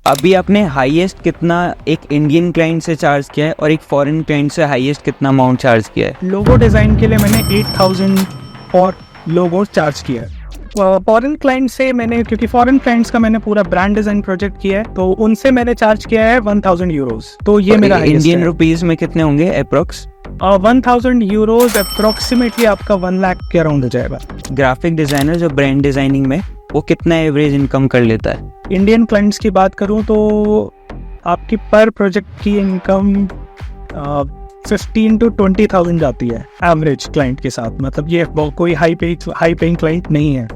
अभी आपने हाईएस्ट कितना एक इंडियन क्लाइंट से चार्ज किया है और एक फॉरेन क्लाइंट से हाईएस्ट कितना अमाउंट चार्ज किया है? लोगो डिज़ाइन के लिए मैंने 8,000 और लोगो चार्ज किया है। फॉरेन क्लाइंट से मैंने, क्योंकि फॉरेन क्लाइंट्स का मैंने पूरा ब्रांड डिज़ाइन प्रोजेक्ट किया है, तो उनसे मैंने चार्ज किया है 1,000 यूरोज। तो ये मेरा इंडियन रुपीस में कितने होंगे अप्रोक्स? 1,000 यूरोज अप्रोक्सीमेटली आपका 1 लाख के अराउंड हो जाएगा। ग्राफिक डिज़ाइनर जो ब्रांड डिज़ाइनिंग में, वो कितना एवरेज इनकम कर लेता है? इंडियन क्लाइंट्स की बात करूं तो आपकी पर प्रोजेक्ट की इनकम 15 to 20,000 जाती है एवरेज क्लाइंट के साथ। मतलब ये कोई हाई पेइंग क्लाइंट नहीं है,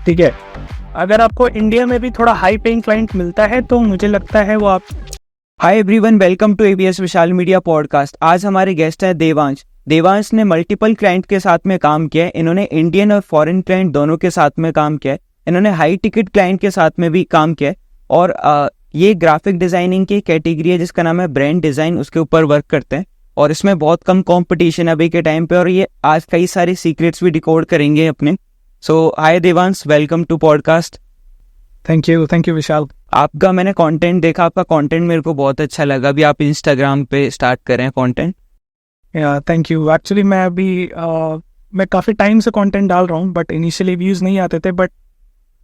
ठीक है। अगर आपको इंडिया में भी थोड़ा हाई पेइंग क्लाइंट मिलता है तो मुझे लगता है वो आप। Hi everyone, welcome to ABS Vishal media podcast. आज हमारे गेस्ट है देवांश। देवांश ने मल्टीपल क्लाइंट के साथ में काम किया है। इन्होंने इंडियन और फॉरेन क्लाइंट दोनों के साथ में काम किया है। इन्होंने हाई टिकट क्लाइंट के साथ में भी काम किया है और ये ग्राफिक डिज़ाइनिंग की कैटेगरी है जिसका नाम है ब्रांड डिज़ाइन, उसके ऊपर वर्क करते हैं और इसमें बहुत कम कंपटीशन है अभी के टाइम पे, और ये आज कई सारे सीक्रेट्स भी डिकोड करेंगे अपने। So hi Devansh, welcome to podcast. Thank you Vishal. आपका मैंने कंटेंट देखा, आपका कंटेंट मेरे को बहुत अच्छा लगा। अभी आप इंस्टाग्राम पे स्टार्ट कर रहे हैं कंटेंट? Thank you. एक्चुअली मैं अभी मैं काफ़ी टाइम से कंटेंट डाल रहा हूँ, बट इनिशियली व्यूज़ नहीं आते थे, बट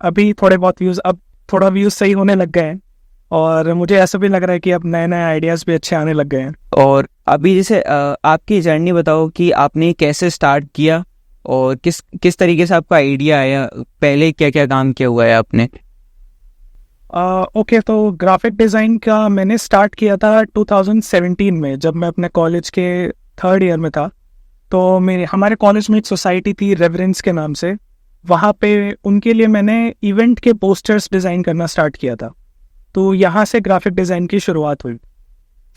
अभी थोड़े बहुत व्यूज़, अब थोड़ा व्यूज़ सही होने लग गए हैं और मुझे ऐसा भी लग रहा है कि अब नए नए आइडियाज़ भी अच्छे आने लग गए हैं। और अभी जैसे आपकी जर्नी बताओ कि आपने कैसे स्टार्ट किया और किस तरीके से आपका आइडिया आया, पहले क्या क्या काम किया हुआ है आपने? ओके, तो ग्राफिक डिज़ाइन का मैंने स्टार्ट किया था 2017 में, जब मैं अपने कॉलेज के 3rd ईयर में था। तो हमारे कॉलेज में एक सोसाइटी थी रेवरेंस के नाम से, वहाँ पे उनके लिए मैंने इवेंट के पोस्टर्स डिज़ाइन करना स्टार्ट किया था। तो यहाँ से ग्राफिक डिज़ाइन की शुरुआत हुई।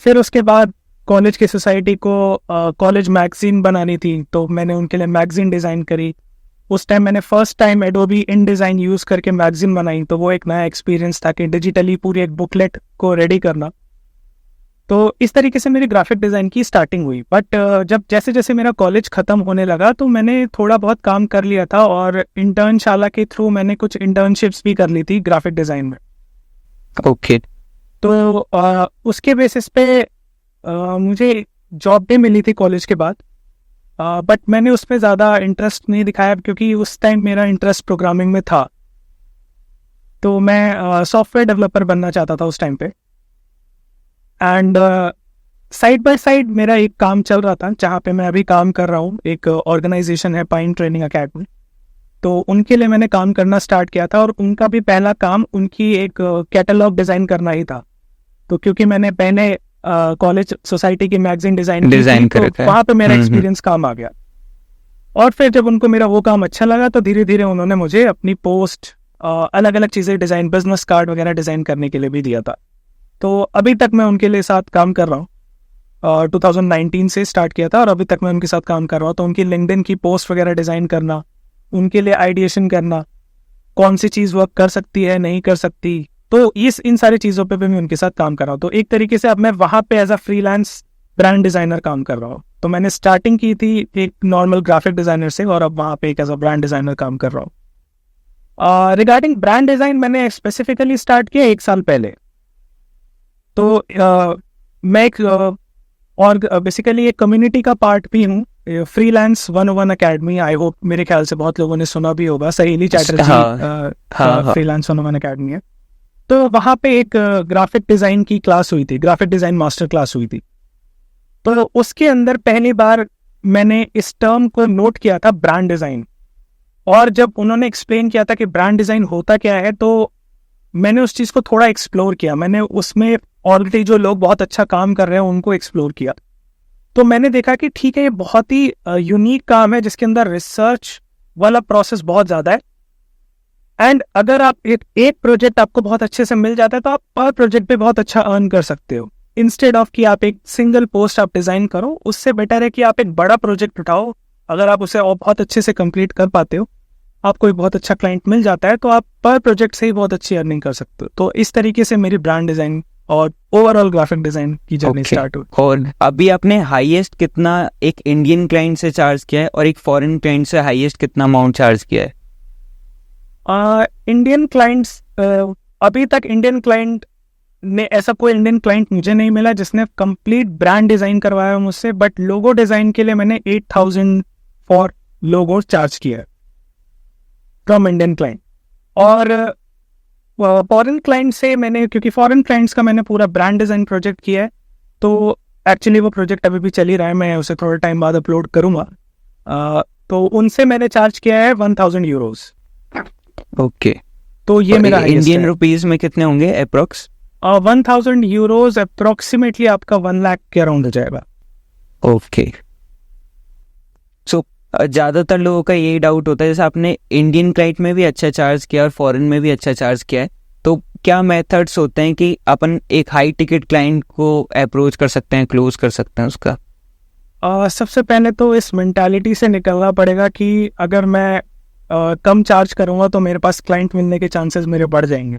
फिर उसके बाद कॉलेज की सोसाइटी को कॉलेज मैगज़ीन बनानी थी, तो मैंने उनके लिए मैगज़ीन डिज़ाइन करी। उस टाइम मैंने फर्स्ट टाइम एडोबी इन डिज़ाइन यूज़ करके मैगज़ीन बनाई, तो वो एक नया एक्सपीरियंस था कि डिजिटली पूरी एक बुकलेट को रेडी करना। तो इस तरीके से मेरी ग्राफिक डिज़ाइन की स्टार्टिंग हुई। बट जब जैसे जैसे मेरा कॉलेज ख़त्म होने लगा तो मैंने थोड़ा बहुत काम कर लिया था और इंटर्नशाला के थ्रू मैंने कुछ इंटर्नशिप्स भी कर ली थी ग्राफिक डिज़ाइन में। ओके। तो उसके बेसिस पे मुझे जॉब भी मिली थी कॉलेज के बाद, बट मैंने उसमें ज़्यादा इंटरेस्ट नहीं दिखाया क्योंकि उस टाइम मेरा इंटरेस्ट प्रोग्रामिंग में था। तो मैं सॉफ्टवेयर डेवलपर बनना चाहता था उस टाइम पे। एंड साइड बाय साइड मेरा एक काम चल रहा था जहाँ पे मैं अभी काम कर रहा हूँ। एक ऑर्गेनाइजेशन है पाइन ट्रेनिंग अकेडमी, तो उनके लिए मैंने काम करना स्टार्ट किया था और उनका भी पहला काम उनकी एक कैटलॉग डिज़ाइन करना ही था। तो क्योंकि मैंने पहले कॉलेज सोसाइटी की मैगजीन डिज़ाइन कर तो वहाँ पे मेरा एक्सपीरियंस काम आ गया। और फिर जब उनको मेरा वो काम अच्छा लगा तो धीरे धीरे उन्होंने मुझे अपनी पोस्ट, अलग अलग चीज़ें डिज़ाइन, बिजनेस कार्ड वगैरह डिज़ाइन करने के लिए भी दिया था। तो अभी तक मैं उनके लिए साथ काम कर रहा हूँ। 2019 से स्टार्ट किया था और अभी तक मैं उनके साथ काम कर रहा हूँ। तो उनकी लिंक्डइन की पोस्ट वगैरह डिज़ाइन करना, उनके लिए आइडिएशन करना, कौन सी चीज़ वर्क कर सकती है नहीं कर सकती, तो इन सारी चीज़ों पे भी मैं उनके साथ काम कर रहा हूँ। तो एक तरीके से अब मैं वहाँ पे as a freelance brand designer काम कर रहा हूँ। तो मैंने स्टार्टिंग की थी एक नॉर्मल ग्राफिक डिज़ाइनर से और अब वहाँ पे एक एज अ ब्रांड डिज़ाइनर काम कर रहा हूँ। रिगार्डिंग ब्रांड डिज़ाइन मैंने स्पेसिफिकली स्टार्ट किया 1 साल पहले। तो मैं एक और बेसिकली एक कम्युनिटी का पार्ट भी हूँ, फ्रीलांस 101 अकेडमी। आई होप मेरे ख्याल से बहुत लोगों ने सुना भी होगा, सहेली चैटर्जी फ्रीलांस 101 अकेडमी है। तो वहाँ पे एक ग्राफिक डिज़ाइन की क्लास हुई थी, ग्राफिक डिज़ाइन मास्टर क्लास हुई थी। तो उसके अंदर पहली बार मैंने इस टर्म को नोट किया था, ब्रांड डिज़ाइन। और जब उन्होंने एक्सप्लेन किया था कि ब्रांड डिज़ाइन होता क्या है, तो मैंने उस चीज़ को थोड़ा एक्सप्लोर किया। मैंने उसमें ऑलरेडी जो लोग बहुत अच्छा काम कर रहे हैं उनको एक्सप्लोर किया। तो मैंने देखा कि ठीक है, ये बहुत ही यूनिक काम है जिसके अंदर रिसर्च वाला प्रोसेस बहुत ज़्यादा है। एंड अगर आप एक प्रोजेक्ट आपको बहुत अच्छे से मिल जाता है तो आप पर प्रोजेक्ट पे बहुत अच्छा अर्न कर सकते हो। इंस्टेड ऑफ कि आप एक सिंगल पोस्ट आप डिज़ाइन करो, उससे बेटर है कि आप एक बड़ा प्रोजेक्ट उठाओ। अगर आप उसे बहुत अच्छे से कंप्लीट कर पाते हो, आपको एक बहुत अच्छा क्लाइंट मिल जाता है, तो आप पर प्रोजेक्ट से ही बहुत अच्छी अर्निंग कर सकते हो। तो इस तरीके से मेरी ब्रांड डिज़ाइन और ओवरऑल ग्राफिक डिज़ाइन की जर्नी स्टार्ट हुई। और अभी आपने हाईएस्ट कितना एक इंडियन क्लाइंट से चार्ज किया है और एक फॉरेन क्लाइंट से हाईएस्ट कितना अमाउंट चार्ज किया है? इंडियन क्लाइंट्स, अभी तक इंडियन क्लाइंट ने ऐसा कोई इंडियन क्लाइंट मुझे नहीं मिला जिसने कंप्लीट ब्रांड डिजाइन करवाया मुझसे, बट लोगो डिजाइन के लिए मैंने 8,000 फॉर लोगो चार्ज किया फ्रॉम इंडियन क्लाइंट। और फॉरेन क्लाइंट से मैंने, क्योंकि फॉरेन क्लाइंट्स का मैंने पूरा ब्रांड डिजाइन प्रोजेक्ट किया है, तो एक्चुअली वो प्रोजेक्ट अभी भी चल ही रहा है, मैं उसे थोड़ा टाइम बाद अपलोड करूंगा। तो उनसे मैंने चार्ज किया है 1,000 यूरोज। ओके, तो ये मेरा इंडियन रुपीज में कितने होंगे अप्रोक्स? 1,000 यूरोज अप्रोक्सीमेटली आपका 1 लाख के अराउंड हो जाएगा। ओके, सो ज्यादातर लोगों का यही डाउट होता है, जैसे आपने इंडियन क्लाइंट में भी अच्छा चार्ज किया और फॉरेन में भी अच्छा चार्ज किया है, तो क्या मेथड्स होते हैं कि अपन एक हाई टिकट क्लाइंट को अप्रोच कर सकते हैं, क्लोज कर सकते हैं उसका? सबसे पहले तो इस मेंटालिटी से निकलना पड़ेगा कि अगर मैं कम चार्ज करूंगा तो मेरे पास क्लाइंट मिलने के चांसेस मेरे बढ़ जाएंगे,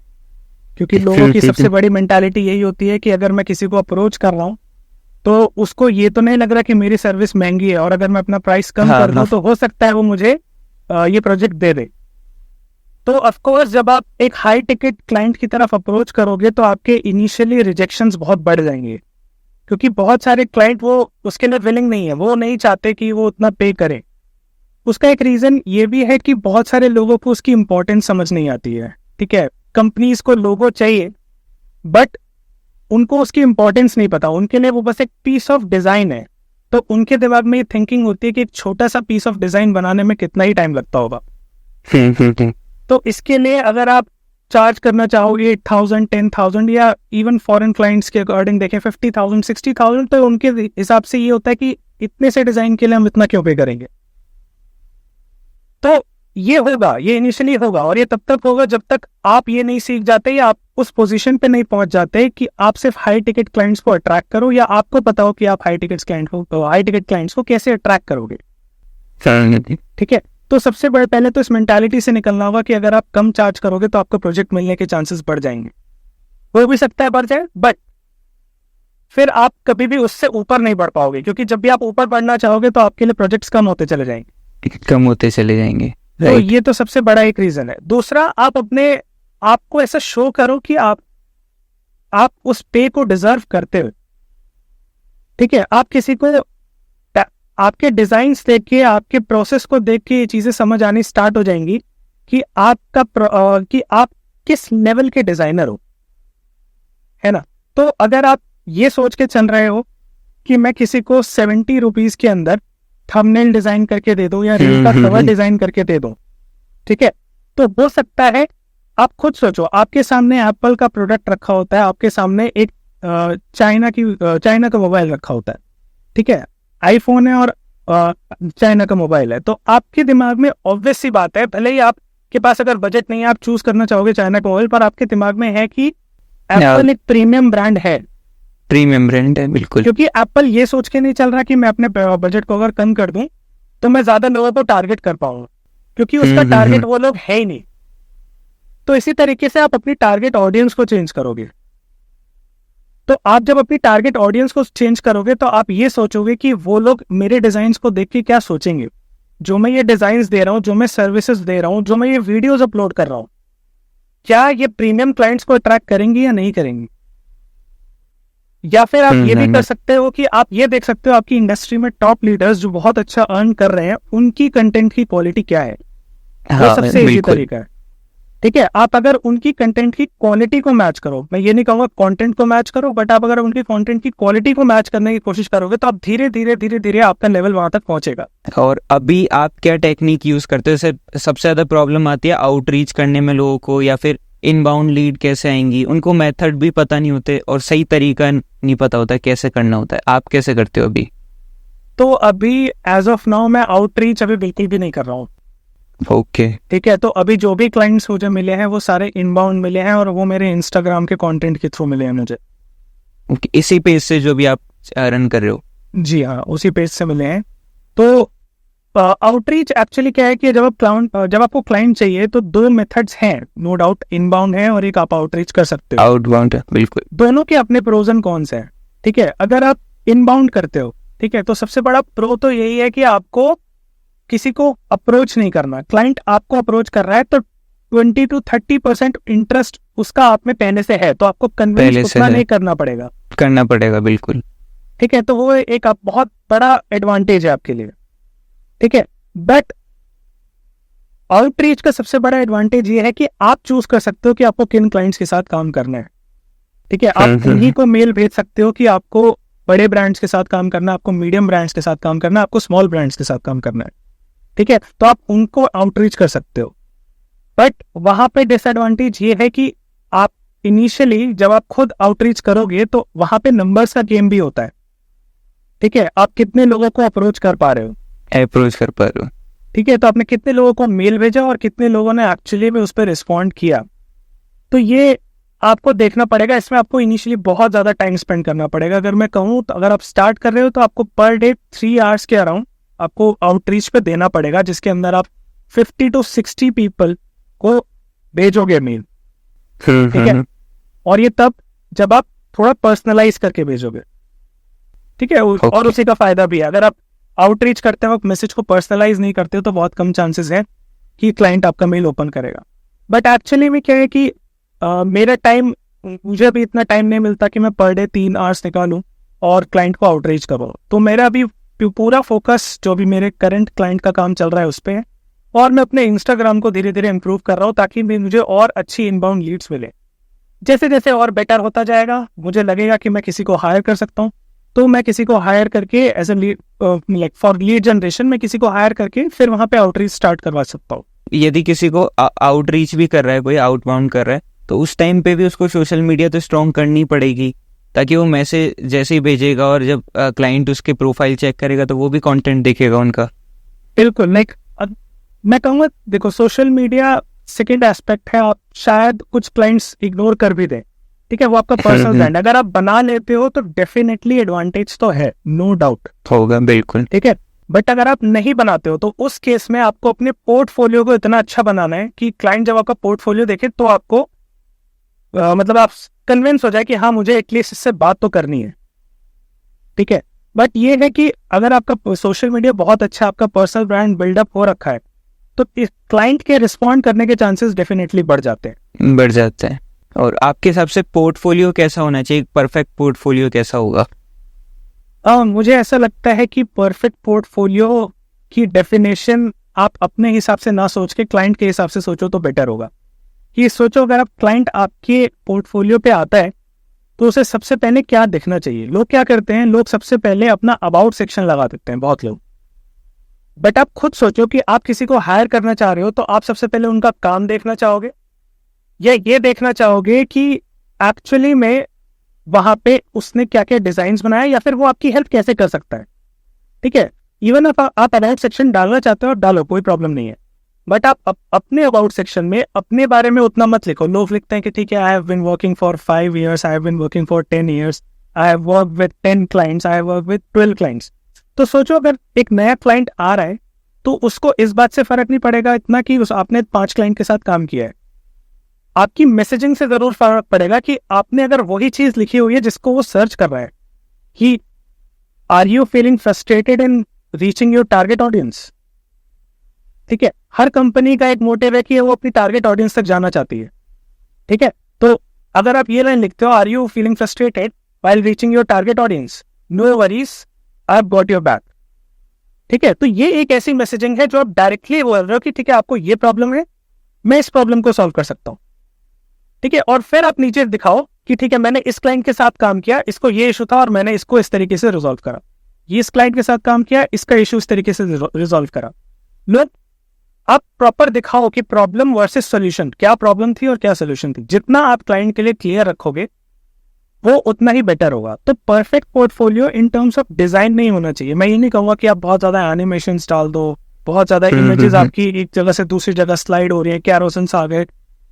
क्योंकि लोगों की सबसे बड़ी मेंटालिटी यही होती है कि अगर मैं किसी को अप्रोच कर रहा हूँ तो उसको ये तो नहीं लग रहा कि मेरी सर्विस महंगी है, और अगर मैं अपना प्राइस कम कर दूं तो हो सकता है वो मुझे ये प्रोजेक्ट दे दे। तो ऑफ कोर्स जब आप एक हाई टिकट क्लाइंट की तरफ अप्रोच करोगे तो आपके इनिशियली रिजेक्शंस बहुत बढ़ जाएंगे, क्योंकि बहुत सारे क्लाइंट वो उसके लिए विलिंग नहीं है, वो नहीं चाहते कि वो उतना पे करें। उसका एक रीजन ये भी है कि बहुत सारे लोगों को उसकी इंपॉर्टेंस समझ नहीं आती है। ठीक है, कंपनीज को लोगो चाहिए बट उनको उसकी इंपॉर्टेंस नहीं पता, उनके लिए वो बस एक पीस ऑफ डिजाइन है। तो उनके दिमाग में ये थिंकिंग होती है कि एक छोटा सा पीस ऑफ डिजाइन बनाने में कितना ही टाइम लगता होगा। तो इसके लिए अगर आप चार्ज करना चाहोगे 8,000, 10,000 या इवन फॉरेन क्लाइंट्स के अकॉर्डिंग देखें 50,000, 60,000, तो उनके हिसाब से ये होता है कि इतने से डिजाइन के लिए हम इतना क्यों पे करेंगे। तो ये होगा, ये इनिशियली होगा, और ये तब तक होगा जब तक आप ये नहीं सीख जाते या आप उस पोजीशन पे नहीं पहुंच जाते कि आप सिर्फ हाई टिकट क्लाइंट्स को अट्रैक्ट करो, या आपको पता हो कि आप हाई टिकट क्लाइंट्स को कैसे अट्रैक्ट करोगे। ठीक है, तो सबसे बड़े पहले तो इस मेंटालिटी से निकलना होगा कि अगर आप कम चार्ज करोगे तो आपको प्रोजेक्ट मिलने के चांसेस बढ़ जाएंगे। हो भी सकता है बढ़ जाए, बट फिर आप कभी भी उससे ऊपर नहीं बढ़ पाओगे, क्योंकि जब भी आप ऊपर बढ़ना चाहोगे तो आपके लिए प्रोजेक्ट्स कम होते चले जाएंगे। तो ये तो सबसे बड़ा एक रीजन है। दूसरा, आप अपने आपको ऐसा शो करो कि आप उस पे को डिजर्व करते हो। ठीक है, आप किसी को आपके डिजाइन्स देख के, आपके प्रोसेस को देख के ये चीजें समझ आनी स्टार्ट हो जाएंगी कि कि आप किस लेवल के डिजाइनर हो, है ना। तो अगर आप ये सोच के चल रहे हो कि मैं किसी को 70 रुपीज के अंदर थंबनेल डिजाइन करके दे दूं या रील का कवर डिजाइन करके दे दूं, ठीक है, तो हो सकता है, आप खुद सोचो, आपके सामने एप्पल का प्रोडक्ट रखा होता है, आपके सामने एक चाइना का मोबाइल रखा होता है। ठीक है, आईफोन है और चाइना का मोबाइल है, तो आपके दिमाग में ऑब्वियस सी बात है, भले ही आपके पास अगर बजट नहीं है, आप चूज करना चाहोगे चाइना का मोबाइल, पर आपके दिमाग में है कि एप्पल एक प्रीमियम ब्रांड है, बिल्कुल, क्योंकि एप्पल ये सोच के नहीं चल रहा कि मैं अपने बजट को अगर कम कर दूं तो मैं ज्यादा लोगों को टारगेट कर पाऊंगा, क्योंकि उसका टारगेट वो लोग है ही नहीं। तो इसी तरीके से आप अपनी टारगेट ऑडियंस को चेंज करोगे। तो आप जब अपनी टारगेट ऑडियंस को चेंज करोगे तो आप ये सोचोगे कि वो लोग मेरे डिजाइन्स को देख के क्या सोचेंगे, जो मैं ये डिजाइन्स दे रहा हूँ, जो मैं सर्विसेज दे रहा हूँ, जो मैं ये वीडियोस अपलोड कर रहा हूँ, क्या ये प्रीमियम क्लाइंट्स को अट्रैक्ट करेंगी या नहीं करेंगी। या फिर आप ये भी कर सकते हो कि आप ये देख सकते हो आपकी इंडस्ट्री में टॉप लीडर्स जो बहुत अच्छा अर्न कर रहे हैं, उनकी कंटेंट की क्वालिटी क्या है। वो सबसे इजी तरीका है। ठीक है, आप अगर उनकी कंटेंट की क्वालिटी को मैच करो, मैं ये नहीं कहूंगा कंटेंट को मैच करो, बट आप अगर उनकी कंटेंट की क्वालिटी को मैच करने की कोशिश करोगे तो आप धीरे धीरे आपका लेवल वहां तक पहुंचेगा। और अभी आप क्या टेक्निक यूज करते हो? सबसे ज्यादा प्रॉब्लम आती है आउटरीच करने में लोगों को, या फिर इनबाउंड लीड कैसे आएंगी, उनको मेथड भी पता नहीं होते और सही तरीका नहीं पता होता कैसे करना होता है। आप कैसे करते हो अभी? तो अभी एज ऑफ नाउ मैं आउटरीच अभी बिल्कुल भी नहीं कर रहा हूँ। ओके, ठीक है, तो अभी जो भी क्लाइंट्स मुझे मिले हैं वो सारे इनबाउंड मिले हैं, और वो मेरे इंस्टाग्राम के कंटेंट के थ्रू मिले हैं मुझे। इसी पेज से जो भी आप रन कर रहे हो? जी हाँ, उसी पेज से मिले हैं। तो आउटरीच एक्चुअली क्या है कि जब आपको क्लाइंट चाहिए तो दो मेथड्स हैं, नो डाउट, इनबाउंड है और एक आप आउटरीच कर सकते हो। आउटबाउंड, बिल्कुल। दोनों के अपने प्रोज एंड कॉन्स हैं। ठीक है, अगर आप इनबाउंड करते हो, ठीक है, तो सबसे बड़ा प्रो तो यही है कि आपको किसी को अप्रोच नहीं करना। क्लाइंट आपको अप्रोच कर रहा है तो 20-30% इंटरेस्ट उसका आप में पहले से है, तो आपको कन्विंस उतना नहीं करना पड़ेगा। बिल्कुल। ठीक है, तो वो एक बहुत बड़ा एडवांटेज है आपके लिए। ठीक है, बट आउटरीच का सबसे बड़ा एडवांटेज ये है कि आप चूज कर सकते हो कि आपको किन क्लाइंट्स के साथ काम करना है। ठीक है, आप उन्हीं को मेल भेज सकते हो कि आपको बड़े ब्रांड्स के साथ काम करना है, आपको मीडियम ब्रांड्स के साथ काम करना है, आपको स्मॉल ब्रांड्स के साथ काम करना है। ठीक है, तो आप उनको आउटरीच कर सकते हो। बट वहां पे डिसएडवांटेज ये है कि आप इनिशियली जब आप खुद आउटरीच करोगे तो वहां पे नंबर्स का गेम भी होता है। ठीक है, आप कितने लोगों को अप्रोच कर पा रहे हो। ठीक है, तो आपने कितने लोगों को मेल भेजा और कितने लोगों ने एक्चुअली में उस पर रिस्पॉन्ड किया, तो ये आपको देखना पड़ेगा। इसमें आपको इनिशियली बहुत ज़्यादा टाइम स्पेंड करना पड़ेगा। अगर मैं कहूँ तो अगर आप स्टार्ट कर रहे हो तो आपको पर डे 3 आवर्स के अराउंड आपको आउटरीच पे देना पड़ेगा, जिसके अंदर आप 50 to 60 पीपल को भेजोगे मेल। ठीक है, और ये तब जब आप थोड़ा पर्सनलाइज करके भेजोगे। ठीक है, और उसी का फायदा भी है। अगर आप आउटरीच करते हो, मैसेज को पर्सनलाइज नहीं करते हो, तो बहुत कम चांसेस है कि क्लाइंट आपका मेल ओपन करेगा। बट एक्चुअली में क्या है कि मुझे अभी इतना टाइम नहीं मिलता कि मैं पर डे 3 आवर्स निकालूं और क्लाइंट को आउटरीच करूं। तो मेरा अभी पूरा फोकस जो भी मेरे करंट क्लाइंट का काम चल रहा है उस पर है, और मैं अपने इंस्टाग्राम को धीरे धीरे इम्प्रूव कर रहा हूँ ताकि मुझे और अच्छी इनबाउंड लीड्स मिले। जैसे जैसे और बेटर होता जाएगा, मुझे लगेगा कि मैं किसी को हायर कर सकता हूँ, तो मैं किसी को हायर करके as a like for lead generation में किसी को हायर करके फिर वहां पे आउटरीच स्टार्ट करवा सकता हूँ। यदि किसी को आउटरीच भी कर रहा है, कोई आउटबाउंड कर रहा है, तो उस टाइम पे भी उसको सोशल मीडिया तो स्ट्रॉन्ग करनी पड़ेगी, ताकि वो मैसेज जैसे ही भेजेगा और जब क्लाइंट उसके प्रोफाइल चेक करेगा तो वो भी कंटेंट देखेगा उनका। बिल्कुल, लाइक मैं कहूँगा देखो, सोशल मीडिया सेकेंड एस्पेक्ट है, आप शायद कुछ क्लाइंट्स इग्नोर कर भी दें। ठीक है, वो आपका पर्सनल ब्रांड, अगर आप बना लेते हो तो डेफिनेटली एडवांटेज तो है, नो डाउट होगा, बिल्कुल। ठीक है, बट अगर आप नहीं बनाते हो तो उस केस में आपको अपने पोर्टफोलियो को इतना अच्छा बनाना है कि क्लाइंट जब आपका पोर्टफोलियो देखे तो आपको मतलब आप कन्विंस हो जाए कि हाँ, मुझे एटलीस्ट इससे बात तो करनी है। ठीक है, बट ये है कि अगर आपका सोशल मीडिया बहुत अच्छा, आपका पर्सनल ब्रांड बिल्डअप हो रखा है, तो इस क्लाइंट के रिस्पॉन्ड करने के चांसेस डेफिनेटली बढ़ जाते हैं। और आपके हिसाब से पोर्टफोलियो कैसा होना चाहिए? परफेक्ट पोर्टफोलियो कैसा होगा? मुझे ऐसा लगता है कि परफेक्ट पोर्टफोलियो की डेफिनेशन आप अपने हिसाब से ना सोच के क्लाइंट के हिसाब से सोचो तो बेटर होगा। कि सोचो, अगर आप क्लाइंट आपके पोर्टफोलियो पे आता है तो उसे सबसे पहले क्या देखना चाहिए। लोग क्या करते हैं, लोग सबसे पहले अपना अबाउट सेक्शन लगा देते हैं, बहुत लोग। बट आप खुद सोचो कि आप किसी को हायर करना चाह रहे हो तो आप सबसे पहले उनका काम देखना चाहोगे, या ये देखना चाहोगे कि एक्चुअली में वहां पे उसने क्या क्या डिजाइन्स बनाए, या फिर वो आपकी हेल्प कैसे कर सकता है। ठीक है, इवन आप अबाउट सेक्शन डालना चाहते हो डालो, कोई प्रॉब्लम नहीं है। बट आप अपने अबाउट सेक्शन में अपने बारे में उतना मत लिखो। लोग लिखते हैं कि ठीक है, I have been working for 5 years, I have been working for 10 years, I have work with 10 clients, I have work with 12 clients। तो सोचो, अगर एक नया क्लाइंट आ रहा है तो उसको इस बात से फर्क नहीं पड़ेगा इतना कि आपने 5 क्लाइंट के साथ काम किया है। आपकी मैसेजिंग से जरूर फर्क पड़ेगा कि आपने अगर वही चीज लिखी हुई है जिसको वो सर्च कर रहा है, कि are you feeling frustrated in reaching your target audience. ठीक है, हर कंपनी का एक मोटिव है कि वो अपनी टारगेट ऑडियंस तक जाना चाहती है। ठीक है, तो अगर आप ये लाइन लिखते हो, are you feeling frustrated while reaching your target audience, no worries, I have got your back. ठीक है, तो ये एक ऐसी मैसेजिंग है जो आप डायरेक्टली बोल रहे हो कि ठीक है, आपको ये प्रॉब्लम है, मैं इस प्रॉब्लम को सॉल्व कर सकता हूँ। ठीक है, और फिर आप नीचे दिखाओ कि ठीक है, मैंने इस क्लाइंट के साथ काम किया, इसको ये इशू था और मैंने इसको इस तरीके से रिजॉल्व करा। ये इस क्लाइंट के साथ काम किया, इसका इशू इस तरीके से रिजॉल्व करा। लोग आप प्रॉपर दिखाओ कि प्रॉब्लम वर्सेस सॉल्यूशन, क्या प्रॉब्लम थी और क्या सॉल्यूशन थी। जितना आप क्लाइंट के लिए क्लियर रखोगे वो उतना ही बेटर होगा। तो perfect portfolio in terms of design नहीं होना चाहिए। मैं ये नहीं कहूंगा कि आप बहुत ज्यादा एनिमेशंस डाल दो, बहुत ज्यादा इमेजेस आपकी एक जगह से दूसरी जगह स्लाइड हो रही है, कैरोसेंस आ गए,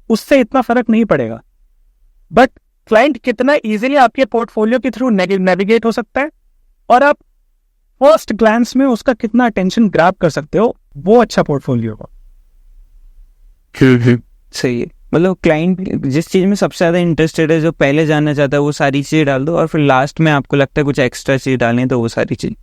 उससे इतना फर्क नहीं पड़ेगा। बट क्लाइंट कितना इजीली आपके पोर्टफोलियो के थ्रू नेविगेट हो सकता है और आप फर्स्ट ग्लांस में उसका कितना अटेंशन ग्रैब कर सकते हो, वो अच्छा पोर्टफोलियो हो। सही है, मतलब क्लाइंट जिस चीज में सबसे ज्यादा इंटरेस्टेड है, जो पहले जानना चाहता है, वो सारी चीजें डाल दो और फिर लास्ट में आपको लगता है कुछ एक्स्ट्रा चीज डालें तो वो सारी चीज।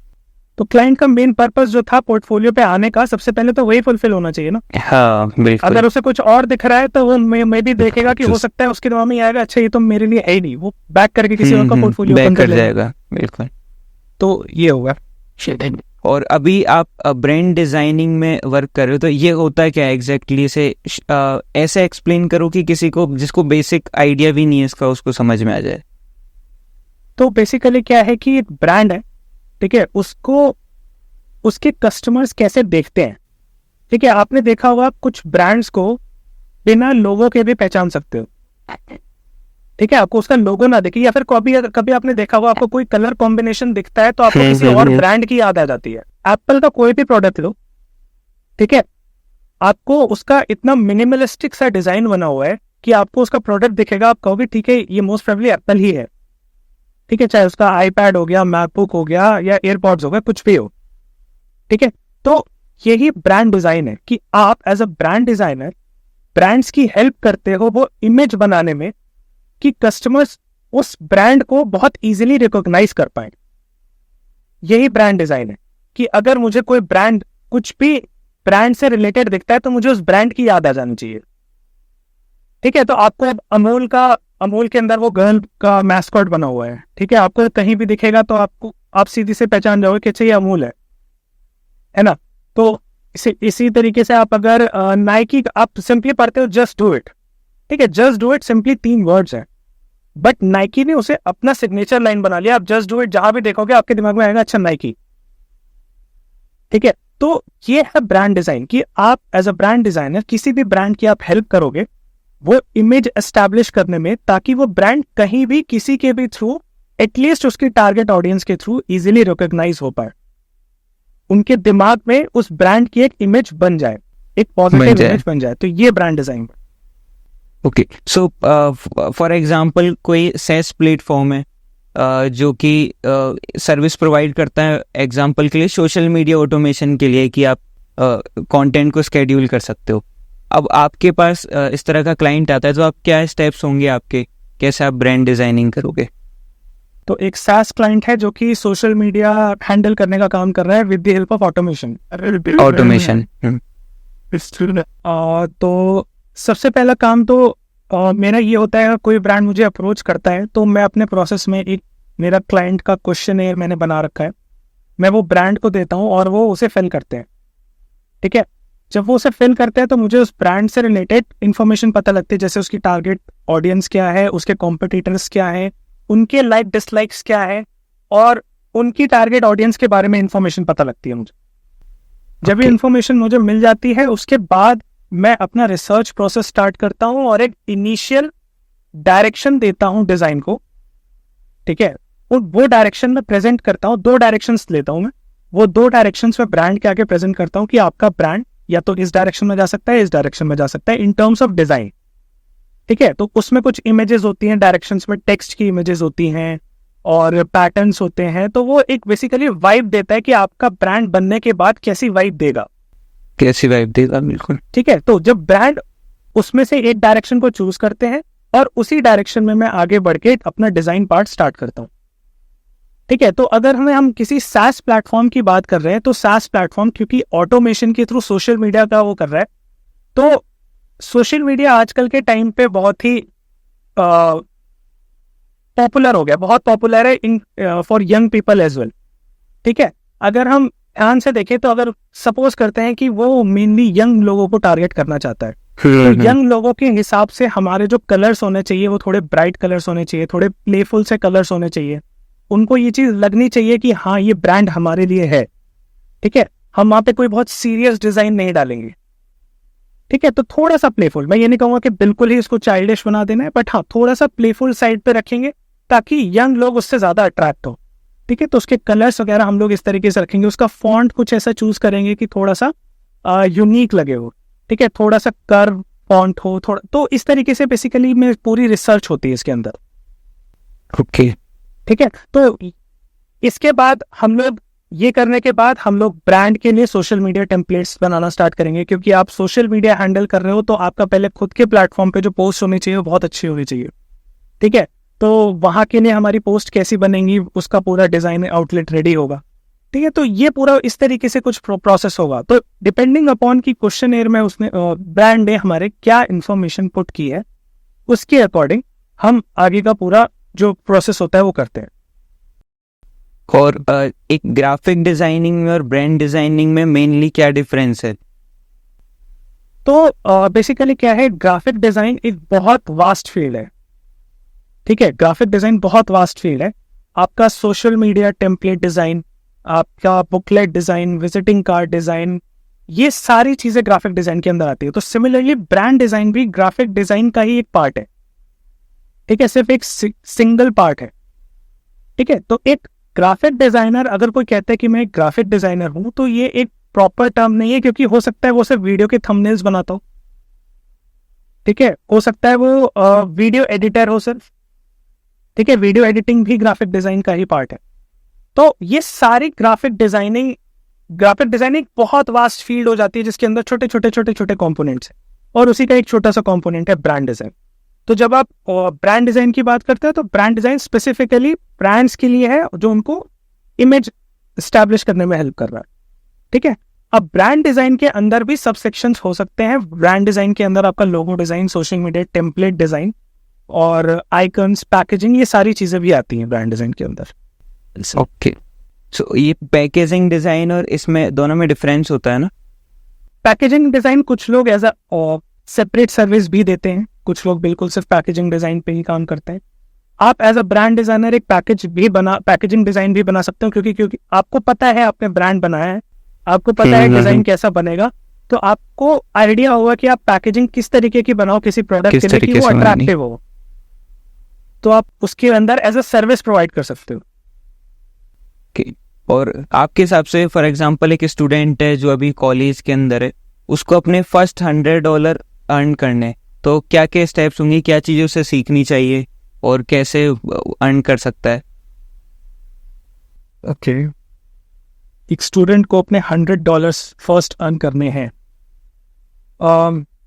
तो क्लाइंट का मेन पर्पस जो था पोर्टफोलियो पे आने का, सबसे पहले तो वही फुलफिल होना चाहिए ना। हाँ बिल्कुल। अगर उसे कुछ और दिख रहा है तो वो मे भी देखेगा कि हो सकता है उसके दिमाग में आएगा अच्छा ये तो मेरे लिए है ही नहीं, वो बैक करके किसी और का पोर्टफोलियो बैक ओपन कर कर लेगा। जाएगा बिल्कुल। तो ये होगा। और अभी आप ब्रांड डिजाइनिंग में वर्क कर रहे हो, तो ये होता है क्या एग्जैक्टली से ऐसे एक्सप्लेन करो कि किसी को जिसको बेसिक आइडिया भी नहीं है इसका उसको समझ में आ जाए। तो बेसिकली क्या है कि एक ब्रांड है, ठीक है, उसको उसके कस्टमर्स कैसे देखते हैं। ठीक है, आपने देखा होगा कुछ ब्रांड्स को बिना लोगो के भी पहचान सकते हो। ठीक है, आपको उसका लोगो ना दिखे, या फिर कभी आपने देखा होगा आपको कोई कलर कॉम्बिनेशन दिखता है तो आपको किसी और ब्रांड की याद आ जाती है। एप्पल का कोई भी प्रोडक्ट लो, ठीक है, आपको उसका इतना मिनिमलिस्टिक सा डिजाइन बना हुआ है कि आपको उसका प्रोडक्ट दिखेगा, आप कहोगे ठीक है ये मोस्ट प्रोबेबली एप्पल ही है। ठीक है, चाहे उसका आईपैड हो गया, मैकबुक हो गया या एयरपॉड्स हो गया, कुछ भी हो। ठीक है, तो यही ब्रांड डिजाइन है कि आप as a brand designer brands की हेल्प करते हो वो इमेज बनाने में कि कस्टमर्स उस ब्रांड को बहुत इजीली रिकॉग्नाइज कर पाए। यही ब्रांड डिजाइन है कि अगर मुझे कोई ब्रांड, कुछ भी ब्रांड से रिलेटेड दिखता है तो मुझे उस ब्रांड की याद आ जानी चाहिए। ठीक है, तो आपको अब अमूल के अंदर वो गर्ल का मैस्कॉट बना हुआ है, ठीक है, आपको कहीं भी दिखेगा तो आप सीधी से पहचान जाओगे कि अच्छा ये अमूल है ना। तो इसी तरीके से आप अगर नाइकी, आप सिंपली पढ़ते हो जस्ट डू इट, ठीक है, just do it simply 3 words है, बट नाइकी ने उसे अपना सिग्नेचर लाइन बना लिया। आप जस्ट डू इट जहां भी देखोगे आपके दिमाग में आएगा अच्छा नाइकी। ठीक है, तो ये है ब्रांड डिजाइन कि आप एज अ ब्रांड डिजाइनर किसी भी ब्रांड की आप हेल्प करोगे वो इमेज एस्टैब्लिश करने में, ताकि वो ब्रांड कहीं भी किसी के भी थ्रू, एटलीस्ट उसकी टारगेट ऑडियंस के थ्रू इजीली रिकॉग्नाइज हो पाए, उनके दिमाग में उस ब्रांड की एक इमेज बन जाए, एक पॉजिटिव इमेज बन जाए। तो ये brand design. Okay, so for example कोई सेस प्लेटफॉर्म है जो कि सर्विस प्रोवाइड करता है, एग्जांपल के लिए सोशल मीडिया ऑटोमेशन के लिए, कि आप कंटेंट को स्केड्यूल कर सकते हो। अब आपके पास इस तरह का क्लाइंट आता है तो आप क्या स्टेप्स होंगे आपके, कैसे आप ब्रांड डिजाइनिंग करोगे? तो एक SaaS क्लाइंट है जो कि सोशल मीडिया हैंडल करने का काम कर रहा है with the help of automation. तो सबसे पहला काम तो मेरा ये होता है, कोई ब्रांड मुझे अप्रोच करता है तो मैं अपने प्रोसेस में एक मेरा क्लाइंट का क्वेश्चनएयर मैंने बना रखा है, मैं वो ब्रांड को देता हूँ और वो उसे फिल करते हैं। ठीक है, जब वो उसे फिल करते हैं तो मुझे उस ब्रांड से रिलेटेड इन्फॉर्मेशन पता लगती है, जैसे उसकी टारगेट ऑडियंस क्या है, उसके कॉम्पिटिटर्स क्या है, उनके लाइक डिसलाइक्स क्या है, और उनकी टारगेट ऑडियंस के बारे में इन्फॉर्मेशन पता लगती है मुझे। जब ये इन्फॉर्मेशन मुझे मिल जाती है उसके बाद मैं अपना रिसर्च प्रोसेस स्टार्ट करता हूं और एक इनिशियल डायरेक्शन देता हूं डिजाइन को। ठीक है, और वो डायरेक्शन में प्रेजेंट करता हूं, 2 डायरेक्शंस लेता हूं मैं, वो 2 डायरेक्शंस में ब्रांड के आगे प्रेजेंट करता हूं कि आपका ब्रांड या तो इस डायरेक्शन में जा सकता है, इस डायरेक्शन में जा सकता है इन टर्म्स ऑफ डिजाइन। ठीक है, तो उसमें कुछ इमेजेस होती हैं डायरेक्शंस में, टेक्स्ट की इमेजेस होती हैं और पैटर्न्स होते हैं, तो वो एक बेसिकली वाइब देता है कि आपका ब्रांड बनने के बाद कैसी वाइब देगा, कैसी वाइब देगा। बिल्कुल ठीक है, तो जब ब्रांड उसमें से एक डायरेक्शन को चूज करते हैं और उसी डायरेक्शन में मैं आगे बढ़ के अपना डिजाइन पार्ट स्टार्ट करता हूं। ठीक है, तो अगर हम किसी SaaS प्लेटफॉर्म की बात कर रहे हैं तो SaaS प्लेटफॉर्म क्योंकि ऑटोमेशन के थ्रू सोशल मीडिया का वो कर रहा है, तो सोशल मीडिया आजकल के टाइम पे बहुत ही पॉपुलर हो गया, बहुत पॉपुलर है in for young people as well. ठीक है, अगर हम ध्यान से देखें तो अगर सपोज करते हैं कि वो मेनली यंग लोगों को टारगेट करना चाहता है, तो यंग लोगों के हिसाब से हमारे जो कलर्स होने चाहिए वो थोड़े ब्राइट कलर्स होने चाहिए, थोड़े प्लेफुल से कलर्स होने चाहिए, उनको ये चीज लगनी चाहिए कि हाँ ये ब्रांड हमारे लिए है। ठीक है, हम वहां पे कोई बहुत सीरियस डिजाइन नहीं डालेंगे। ठीक है, तो थोड़ा सा प्लेफुल, मैं ये नहीं कहूंगा कि बिल्कुल ही इसको चाइल्डिश बना देना है, बट हाँ थोड़ा सा प्लेफुल साइड पे रखेंगे ताकि यंग लोग उससे ज्यादा अट्रैक्ट हो। ठीक है, तो उसके कलर्स वगैरह हम लोग इस तरीके से रखेंगे, उसका फॉन्ट कुछ ऐसा चूज करेंगे कि थोड़ा सा यूनिक लगे हो। ठीक है, थोड़ा सा कर्व फॉन्ट हो थोड़ा, तो इस तरीके से बेसिकली में पूरी रिसर्च होती है इसके अंदर। ओके, ठीक है, तो इसके बाद हम लोग ये करने के बाद हम लोग ब्रांड के लिए सोशल मीडिया टेम्पलेट्स बनाना स्टार्ट करेंगे, क्योंकि आप सोशल मीडिया हैंडल कर रहे हो तो आपका पहले खुद के प्लेटफॉर्म पे जो पोस्ट होनी चाहिए वो बहुत अच्छी होनी चाहिए। ठीक है, तो वहां के लिए हमारी पोस्ट कैसी बनेंगी उसका पूरा डिजाइन आउटलेट रेडी होगा। ठीक है, तो ये पूरा इस तरीके से कुछ प्रोसेस होगा। तो डिपेंडिंग अपॉन की क्वेश्चन एयर में उसने ब्रांड ने हमारे क्या इंफॉर्मेशन पुट की है, उसके अकॉर्डिंग हम आगे का पूरा जो प्रोसेस होता है वो करते हैं। और एक ग्राफिक डिजाइनिंग में और ब्रांड डिजाइनिंग में मेनली क्या डिफरेंस है? तो बेसिकली क्या है, ग्राफिक डिजाइन एक बहुत वास्ट फील्ड है। ठीक है, ग्राफिक डिजाइन बहुत वास्ट फील्ड है। आपका सोशल मीडिया टेम्पलेट डिजाइन, आपका booklet design, visiting card design, ये सारी चीजें ग्राफिक डिजाइन के अंदर आती है। तो सिमिलरली ब्रांड डिजाइन भी ग्राफिक डिजाइन का ही एक पार्ट है। ठीक है, सिर्फ एक सिंगल पार्ट है। ठीक है, तो एक ग्राफिक डिजाइनर, अगर कोई कहता है कि मैं एक ग्राफिक डिजाइनर हूं, तो ये एक प्रॉपर टर्म नहीं है, क्योंकि हो सकता है वो सिर्फ वीडियो के थंबनेल्स बनाता हो। ठीक है, हो सकता है वो वीडियो एडिटर हो सिर्फ। ठीक है, वीडियो एडिटिंग भी ग्राफिक डिजाइन का ही पार्ट है। तो ये सारी ग्राफिक डिजाइनिंग बहुत वास्ट फील्ड हो जाती है, जिसके अंदर छोटे छोटे कंपोनेंट्स हैं, और उसी का एक छोटा सा कंपोनेंट है ब्रांड डिजाइन। तो जब आप ब्रांड डिजाइन की बात करते हैं, तो ब्रांड डिजाइन स्पेसिफिकली ब्रांड्स के लिए है, जो उनको इमेज एस्टैब्लिश करने में हेल्प कर रहा है। ठीक है, अब ब्रांड डिजाइन के अंदर भी सब सेक्शंस हो सकते हैं। ब्रांड डिजाइन के अंदर आपका logo design, social media template design और आइकन्स, पैकेजिंग, ये सारी चीजें भी आती हैं ब्रांड डिजाइन के अंदर। ओके, सो ये पैकेजिंग डिजाइन और इसमें दोनों में डिफरेंस होता है ना? पैकेजिंग डिजाइन कुछ लोग एज अ सेपरेट सर्विस भी देते हैं, कुछ लोग बिल्कुल सिर्फ पैकेजिंग डिजाइन पे ही काम करते हैं। आप एज अ ब्रांड डिजाइनर एक पैकेजिंग डिजाइन भी बना सकते हो, क्योंकि आपको पता है आपने ब्रांड बनाया है, आपको पता है डिजाइन कैसा बनेगा, तो आपको आइडिया होगा कि आप पैकेजिंग किस तरीके की बनाओ किसी प्रोडक्ट के लिए कि वो अट्रैक्टिव हो। तो आप उसके अंदर एज अ सर्विस प्रोवाइड कर सकते हो। और आपके हिसाब से फॉर एग्जांपल एक स्टूडेंट है जो अभी कॉलेज के अंदर है, उसको अपने फर्स्ट $100 अर्न करने, तो क्या क्या स्टेप्स होंगे, क्या चीज़ें उसे सीखनी चाहिए और कैसे अर्न कर सकता है? ओके, एक स्टूडेंट को अपने $100 फर्स्ट अर्न करने हैं।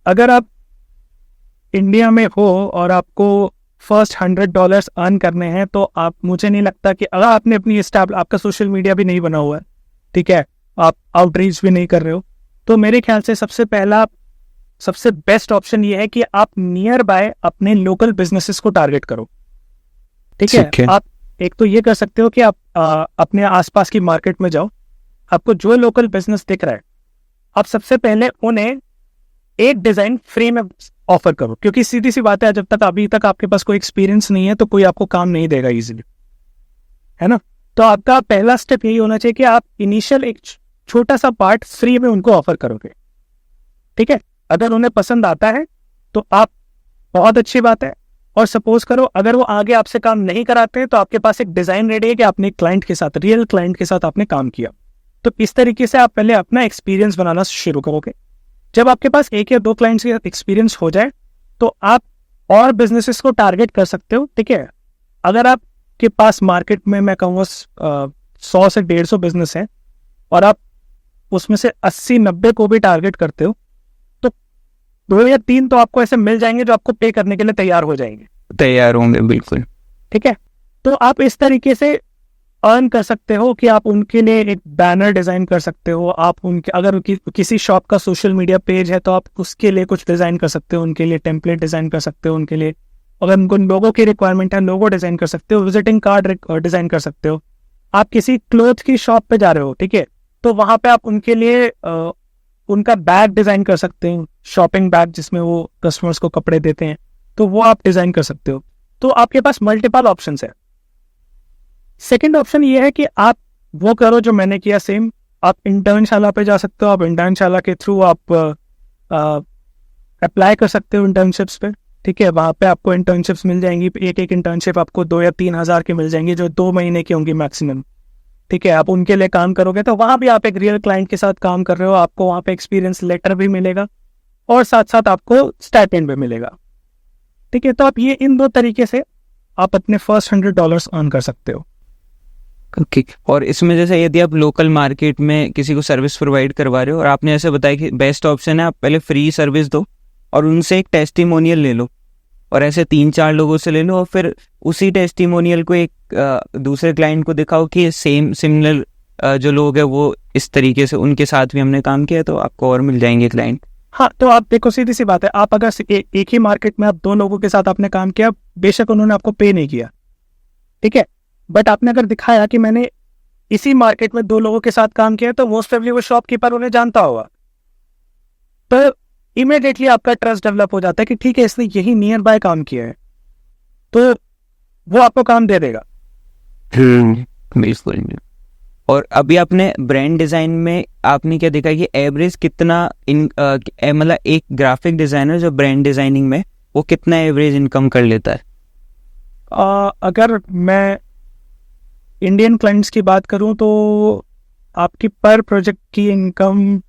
अगर आप इंडिया में हो और आपको फर्स्ट $100 अर्न करने हैं, तो आप, मुझे नहीं लगता कि अगर आपने अपनी आपका सोशल मीडिया भी नहीं बना हुआ है, ठीक है, आप आउटरीच भी नहीं कर रहे हो, तो मेरे ख्याल से सबसे बेस्ट ऑप्शन ये है कि आप नियर बाय अपने लोकल बिजनेसेस को टारगेट करो। ठीक है, आप एक तो ये कर सकते हो कि आप अपने आसपास की मार्केट में जाओ, आपको जो लोकल बिजनेस दिख रहा है, आप सबसे पहले उन्हें एक डिजाइन फ्री में ऑफर करो, क्योंकि सीधी सी बात है, जब तक अभी तक आपके पास कोई एक्सपीरियंस नहीं है तो कोई आपको काम नहीं देगा इजीली, है ना। तो आपका पहला स्टेप यही होना चाहिए कि आप इनिशियल एक छोटा सा पार्ट फ्री में उनको ऑफर करोगे। ठीक है, अगर उन्हें पसंद आता है तो आप, बहुत अच्छी बात है, और सपोज करो अगर वो आगे आपसे काम नहीं कराते हैं, तो आपके पास एक डिजाइन रेडी है कि आपने क्लाइंट के साथ, रियल क्लाइंट के साथ आपने काम किया। तो इस तरीके से आप पहले अपना एक्सपीरियंस बनाना शुरू करोगे। जब आपके पास एक या दो क्लाइंट्स का एक्सपीरियंस हो जाए, तो आप और बिजनेसेस को टारगेट कर सकते हो। ठीक है, अगर आपके पास मार्केट में, मैं कहूँगा 100 से 150 बिजनेस है, और आप उसमें से 80-90 को भी टारगेट करते हो, तो 2 या 3 तो आपको ऐसे मिल जाएंगे जो आपको पे करने के लिए तैयार होंगे, बिल्कुल। ठीक है, तो आप इस तरीके से अर्न कर सकते हो कि आप उनके लिए एक बैनर डिजाइन कर सकते हो। आप उनके, अगर किसी शॉप का सोशल मीडिया पेज है, तो आप उसके लिए कुछ डिजाइन कर सकते हो, उनके लिए टेम्पलेट डिजाइन कर सकते हो, उनके लिए अगर उनको लोगो की रिक्वायरमेंट है, लोगो डिजाइन कर सकते हो, विजिटिंग कार्ड डिजाइन कर सकते हो। आप किसी क्लोथ की शॉप पे जा रहे हो, ठीक है, तो वहां पे आप उनके लिए उनका बैग डिजाइन कर सकते हो, शॉपिंग बैग जिसमें वो कस्टमर्स को कपड़े देते हैं, तो वो आप डिजाइन कर सकते हो। तो आपके पास मल्टीपल ऑप्शंस है। सेकंड ऑप्शन ये है कि आप वो करो जो मैंने किया, सेम, आप इंटर्नशाला पे जा सकते हो। आप इंटर्नशाला के थ्रू आप अप्लाई कर सकते हो इंटर्नशिप्स पे। ठीक है, वहाँ पे आपको इंटर्नशिप्स मिल जाएंगी, एक इंटर्नशिप आपको 2 या 3 हज़ार की मिल जाएंगी, जो 2 महीने की होंगी मैक्सिमम। ठीक है, आप उनके लिए काम करोगे तो वहाँ भी आप एक रियल क्लाइंट के साथ काम कर रहे हो, आपको वहाँ पे एक्सपीरियंस लेटर भी मिलेगा और साथ साथ आपको स्टाइपेंड भी मिलेगा। ठीक है, तो आप ये इन 2 तरीके से आप अपने फर्स्ट $100 अर्न कर सकते हो। ओके, और इसमें जैसे यदि आप लोकल मार्केट में किसी को सर्विस प्रोवाइड करवा रहे हो, और आपने ऐसे बताया कि बेस्ट ऑप्शन है आप पहले फ्री सर्विस दो और उनसे एक टेस्टिमोनियल ले लो, और ऐसे 3-4 लोगों से ले लो, और फिर उसी टेस्टिमोनियल को एक दूसरे क्लाइंट को दिखाओ कि सिमिलर जो लोग हैं वो इस तरीके से, उनके साथ भी हमने काम किया, तो आपको और मिल जाएंगे क्लाइंट। हाँ, तो आप देखो, सीधी सी बात है, आप अगर एक ही मार्केट में आप 2 लोगों के साथ आपने काम किया, बेशक उन्होंने आपको पे नहीं किया, ठीक है, बट आपने अगर दिखाया कि मैंने इसी मार्केट में 2 लोगों के साथ काम किया, तो मोस्ट प्रोबेबली वो शॉपकीपर उन्हें जानता होगा, तो इमीडिएटली आपका ट्रस्ट डेवलप हो जाता है कि ठीक है, इसने यही नियर बाय काम किया है, तो वो आपको काम दे देगा। बिल्कुल। और अभी आपने ब्रांड डिजाइन में आपने क्या देखा कि एवरेज कितना मतलब एक ग्राफिक डिजाइनर जो ब्रांड डिजाइनिंग में, वो कितना एवरेज इनकम कर लेता है? अगर मैं इंडियन क्लाइंट्स की बात करूं तो आपकी पर प्रोजेक्ट की इनकम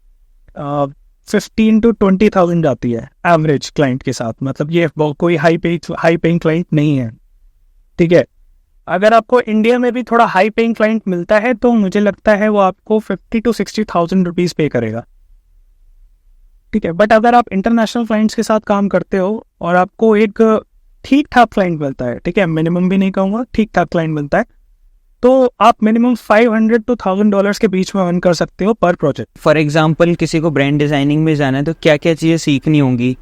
15 to 20,000 जाती है एवरेज क्लाइंट के साथ। मतलब ये कोई हाई पेइंग क्लाइंट नहीं है, ठीक है। अगर आपको इंडिया में भी थोड़ा हाई पेइंग क्लाइंट मिलता है तो मुझे लगता है वो आपको 50 to 60,000 रुपीज़ पे करेगा, ठीक है। बट अगर आप इंटरनेशनल क्लाइंट्स के साथ काम करते हो और आपको एक ठीक ठाक क्लाइंट मिलता है, ठीक है, मिनिमम भी नहीं कहूँगा, ठीक ठाक क्लाइंट मिलता है, तो आप मिनिमम $500 to $1,000 के बीच में अर्न कर सकते हो पर प्रोजेक्ट। फॉर एग्जाम्पल किसी को ब्रांड डिजाइनिंग में जाना है तो क्या क्या चीज़ें सीखनी होंगी,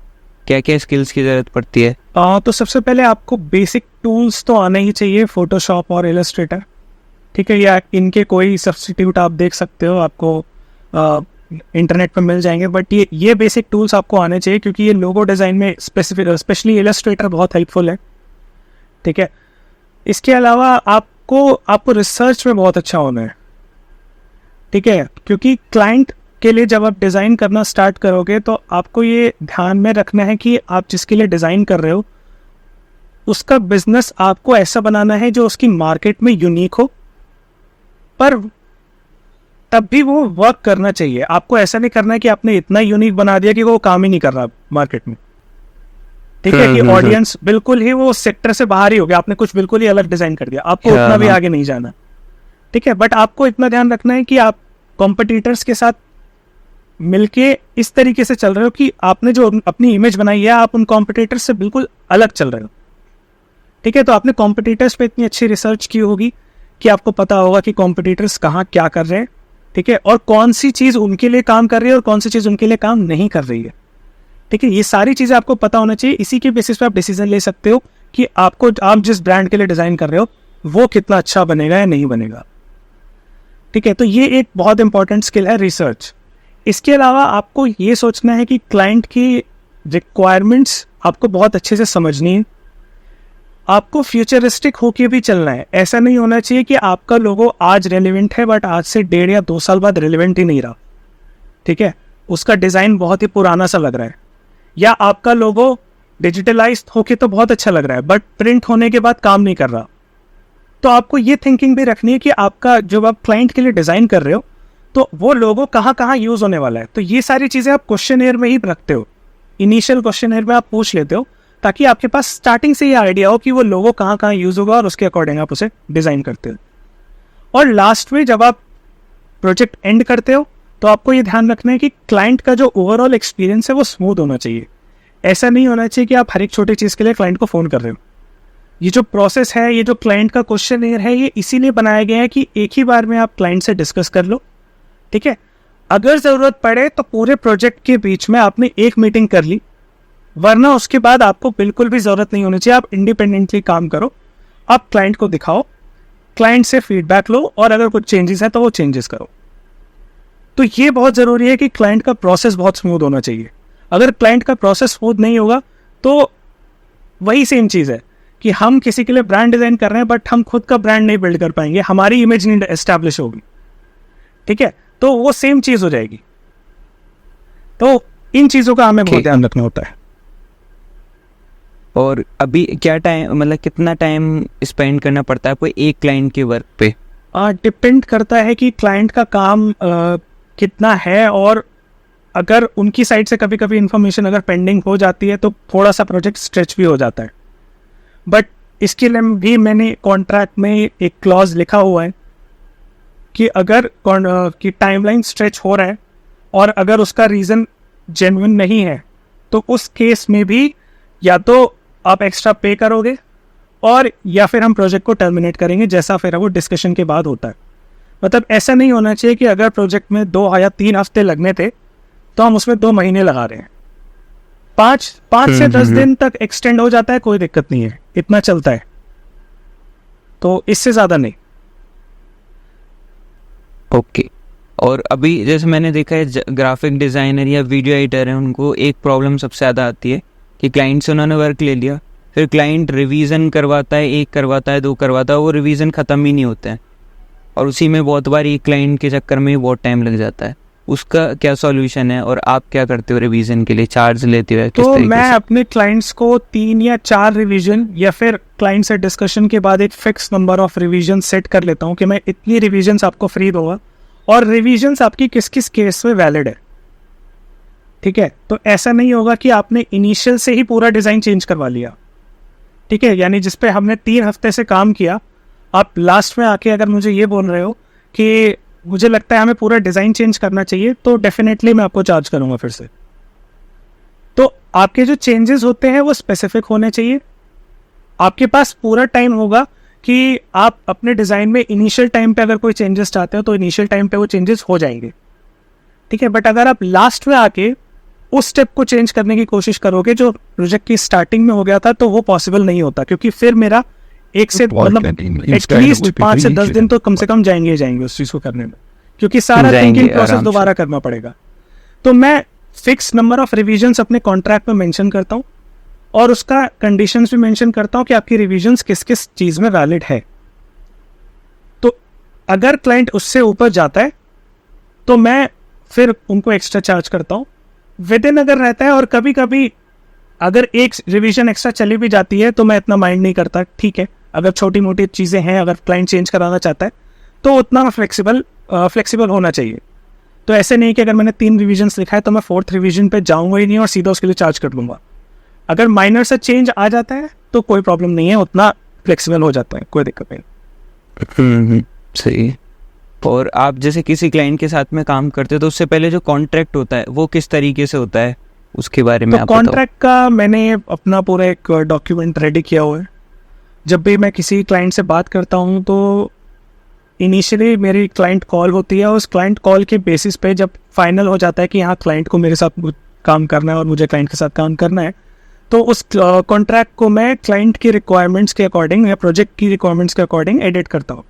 क्या क्या स्किल्स की ज़रूरत पड़ती है? तो सबसे पहले आपको बेसिक टूल्स तो आने ही चाहिए, फोटोशॉप और इलस्ट्रेटर, ठीक है, या इनके कोई सब्स्टिट्यूट आप देख सकते हो, आपको इंटरनेट पर मिल जाएंगे। बट ये बेसिक टूल्स आपको आने चाहिए, क्योंकि ये लोगो डिज़ाइन में स्पेशली इलस्ट्रेटर बहुत हेल्पफुल है, ठीक है। इसके अलावा आपको रिसर्च में बहुत अच्छा होना है, ठीक है, क्योंकि क्लाइंट के लिए जब आप डिज़ाइन करना स्टार्ट करोगे तो आपको ये ध्यान में रखना है कि आप जिसके लिए डिज़ाइन कर रहे हो उसका बिजनेस आपको ऐसा बनाना है जो उसकी मार्केट में यूनिक हो, पर तब भी वो वर्क करना चाहिए। आपको ऐसा नहीं करना है कि आपने इतना यूनिक बना दिया कि वो काम ही नहीं कर रहा मार्केट में, ठीक है, कि ऑडियंस बिल्कुल ही वो सेक्टर से बाहर ही हो गया, आपने कुछ बिल्कुल ही अलग डिज़ाइन कर दिया, आपको उतना भी आगे नहीं जाना, ठीक है। बट आपको इतना ध्यान रखना है कि आप कॉम्पिटिटर्स के साथ मिलके इस तरीके से चल रहे हो कि आपने जो अपनी इमेज बनाई है आप उन कॉम्पिटिटर्स से बिल्कुल अलग चल रहे हो, ठीक है। तो आपने कॉम्पिटिटर्स पे इतनी अच्छी रिसर्च की होगी कि आपको पता होगा कि कॉम्पिटिटर्स कहाँ क्या कर रहे हैं, ठीक है, और कौन सी चीज़ उनके लिए काम कर रही है और कौन सी चीज़ उनके लिए काम नहीं कर रही है, ठीक है। ये सारी चीज़ें आपको पता होना चाहिए, इसी के बेसिस पे आप डिसीजन ले सकते हो कि आप जिस ब्रांड के लिए डिज़ाइन कर रहे हो वो कितना अच्छा बनेगा या नहीं बनेगा, ठीक है। तो ये एक बहुत इंपॉर्टेंट स्किल है, रिसर्च। इसके अलावा आपको ये सोचना है कि क्लाइंट की रिक्वायरमेंट्स आपको बहुत अच्छे से समझनी है, आपको फ्यूचरिस्टिक होके भी चलना है। ऐसा नहीं होना चाहिए कि आपका लोगो आज रेलिवेंट है बट आज से 1.5 या 2 साल बाद रेलिवेंट ही नहीं रहा, ठीक है, उसका डिज़ाइन बहुत ही पुराना सा लग रहा है, या आपका लोगो डिजिटलाइज होके तो बहुत अच्छा लग रहा है बट प्रिंट होने के बाद काम नहीं कर रहा। तो आपको ये थिंकिंग भी रखनी है कि आपका जो आप क्लाइंट के लिए डिज़ाइन कर रहे हो तो वो लोगो कहाँ कहाँ यूज़ होने वाला है। तो ये सारी चीज़ें आप क्वेश्चनेयर में ही रखते हो, इनिशियल क्वेश्चनेयर में आप पूछ लेते हो, ताकि आपके पास स्टार्टिंग से ये आइडिया हो कि वो लोगो कहाँ कहाँ यूज़ होगा और उसके अकॉर्डिंग आप उसे डिज़ाइन करते हो। और लास्ट में जब आप प्रोजेक्ट एंड करते हो तो आपको ये ध्यान रखना है कि क्लाइंट का जो ओवरऑल एक्सपीरियंस है वो स्मूथ होना चाहिए। ऐसा नहीं होना चाहिए कि आप हर एक छोटी चीज़ के लिए क्लाइंट को फ़ोन कर रहे हो। ये जो प्रोसेस है, ये जो क्लाइंट का क्वेश्चनेयर है, ये इसीलिए बनाया गया है कि एक ही बार में आप क्लाइंट से डिस्कस कर लो, ठीक है। अगर ज़रूरत पड़े तो पूरे प्रोजेक्ट के बीच में आपने एक मीटिंग कर ली, वरना उसके बाद आपको बिल्कुल भी ज़रूरत नहीं होनी चाहिए। आप इंडिपेंडेंटली काम करो, आप क्लाइंट को दिखाओ, क्लाइंट से फीडबैक लो और अगर कुछ चेंजेस है तो वो चेंजेस करो। तो ये बहुत ज़रूरी है कि क्लाइंट का प्रोसेस बहुत स्मूथ होना चाहिए। अगर क्लाइंट का प्रोसेस स्मूथ नहीं होगा तो वही सेम चीज़ है कि हम किसी के लिए ब्रांड डिज़ाइन कर रहे हैं बट हम खुद का ब्रांड नहीं बिल्ड कर पाएंगे, हमारी इमेज नहीं एस्टैब्लिश होगी, ठीक है, तो वो सेम चीज़ हो जाएगी। तो इन चीज़ों का हमें बहुत ध्यान रखना होता है। और अभी क्या टाइम, मतलब कितना टाइम स्पेंड करना पड़ता है आपको एक क्लाइंट के वर्क पे? डिपेंड करता है कि क्लाइंट का काम कितना है, और अगर उनकी साइड से कभी कभी इंफॉर्मेशन अगर पेंडिंग हो जाती है तो थोड़ा सा प्रोजेक्ट स्ट्रेच भी हो जाता है। बट इसके लिए भी मैंने कॉन्ट्रैक्ट में एक क्लॉज लिखा हुआ है कि अगर कि टाइमलाइन स्ट्रेच हो रहा है और अगर उसका रीज़न जेन्युइन नहीं है तो उस केस में भी या तो आप एक्स्ट्रा पे करोगे और या फिर हम प्रोजेक्ट को टर्मिनेट करेंगे, जैसा फिर वो डिस्कशन के बाद होता है। मतलब ऐसा नहीं होना चाहिए कि अगर प्रोजेक्ट में 2 या 3 हफ्ते लगने थे तो हम उसमें 2 महीने लगा रहे हैं। 5 से 10 दिन तक एक्सटेंड हो जाता है, कोई दिक्कत नहीं है, इतना चलता है, तो इससे ज़्यादा नहीं। ओके। और अभी जैसे मैंने देखा है ग्राफिक डिज़ाइनर या वीडियो एडिटर है, उनको एक प्रॉब्लम सबसे ज़्यादा आती है कि क्लाइंट से उन्होंने वर्क ले लिया, फिर क्लाइंट रिवीजन करवाता है, 1 करवाता है, 2 करवाता है, वो रिवीजन ख़त्म ही नहीं होता है और उसी में बहुत बार एक क्लाइंट के चक्कर में बहुत टाइम लग जाता है। उसका क्या सॉल्यूशन है और आप क्या करते हो रिवीजन के लिए, चार्ज लेते हो या किस तो तरीके मैं से? अपने क्लाइंट्स को 3 या 4 रिवीजन या फिर क्लाइंट से डिस्कशन के बाद एक fix number of revision set कर लेता हूँ कि मैं इतनी रिवीजन्स आपको फ्री दूंगा और रिवीजन्स आपकी किस किस केस में वैलिड है। ठीक है, तो ऐसा नहीं होगा कि आपने इनिशियल से ही पूरा डिज़ाइन चेंज करवा लिया। ठीक है, यानी जिस पे हमने 3 हफ्ते से काम किया, आप लास्ट में आके अगर मुझे ये बोल रहे हो कि मुझे लगता है हमें पूरा डिज़ाइन चेंज करना चाहिए, तो डेफिनेटली मैं आपको चार्ज करूँगा फिर से। तो आपके जो चेंजेस होते हैं वो स्पेसिफिक होने चाहिए। आपके पास पूरा टाइम होगा कि आप अपने डिज़ाइन में इनिशियल टाइम पे अगर कोई चेंजेस चाहते हो तो इनिशियल टाइम पे वो चेंजेस हो जाएंगे। ठीक है, बट अगर आप लास्ट में आके उस स्टेप को चेंज करने की कोशिश करोगे जो प्रोजेक्ट की स्टार्टिंग में हो गया था, तो वो पॉसिबल नहीं होता, क्योंकि फिर मेरा एक से मतलब एटलीस्ट 5 से 10 दिन तो कम से कम जाएंगे ही जाएंगे उस चीज़ को करने में, क्योंकि सारा जाएंगे थिंकिंग प्रोसेस आराम से। दोबारा करना पड़ेगा। तो मैं फिक्स नंबर ऑफ रिवीजन्स अपने कॉन्ट्रैक्ट में मेंशन करता हूँ और उसका कंडीशंस भी मेंशन करता हूँ कि आपकी रिवीजन्स किस किस चीज़ में वैलिड है। तो अगर क्लाइंट उससे ऊपर जाता है तो मैं फिर उनको एक्स्ट्रा चार्ज करता हूँ। विद इन अगर रहता है और कभी कभी अगर एक रिवीजन एक्स्ट्रा चली भी जाती है तो मैं इतना माइंड नहीं करता। ठीक है, अगर छोटी मोटी चीज़ें हैं, अगर क्लाइंट चेंज कराना चाहता है तो उतना फ्लेक्सिबल होना चाहिए। तो ऐसे नहीं कि अगर मैंने 3 रिवीजन्स लिखा है तो मैं 4th रिवीजन पे जाऊंगा ही नहीं और सीधा उसके लिए चार्ज कर लूँगा। अगर माइनर सा चेंज आ जाता है तो कोई प्रॉब्लम नहीं है, उतना फ्लेक्सिबल हो जाता है, कोई दिक्कत नहीं। सही है। और आप जैसे किसी क्लाइंट के साथ में काम करते हो तो उससे पहले जो कॉन्ट्रैक्ट होता है वो किस तरीके से होता है, उसके बारे में तो आप बताओ। कॉन्ट्रैक्ट का मैंने अपना पूरा एक डॉक्यूमेंट रेडी किया हुआ है। जब भी मैं किसी क्लाइंट से बात करता हूँ तो इनिशियली मेरी क्लाइंट कॉल होती है, उस क्लाइंट कॉल के बेसिस पे जब फाइनल हो जाता है कि हाँ क्लाइंट को मेरे साथ काम करना है और मुझे क्लाइंट के साथ काम करना है, तो उस कॉन्ट्रैक्ट को मैं क्लाइंट की रिक्वायरमेंट्स के अकॉर्डिंग या प्रोजेक्ट की रिक्वायरमेंट्स के अकॉर्डिंग एडिट करता हूँ।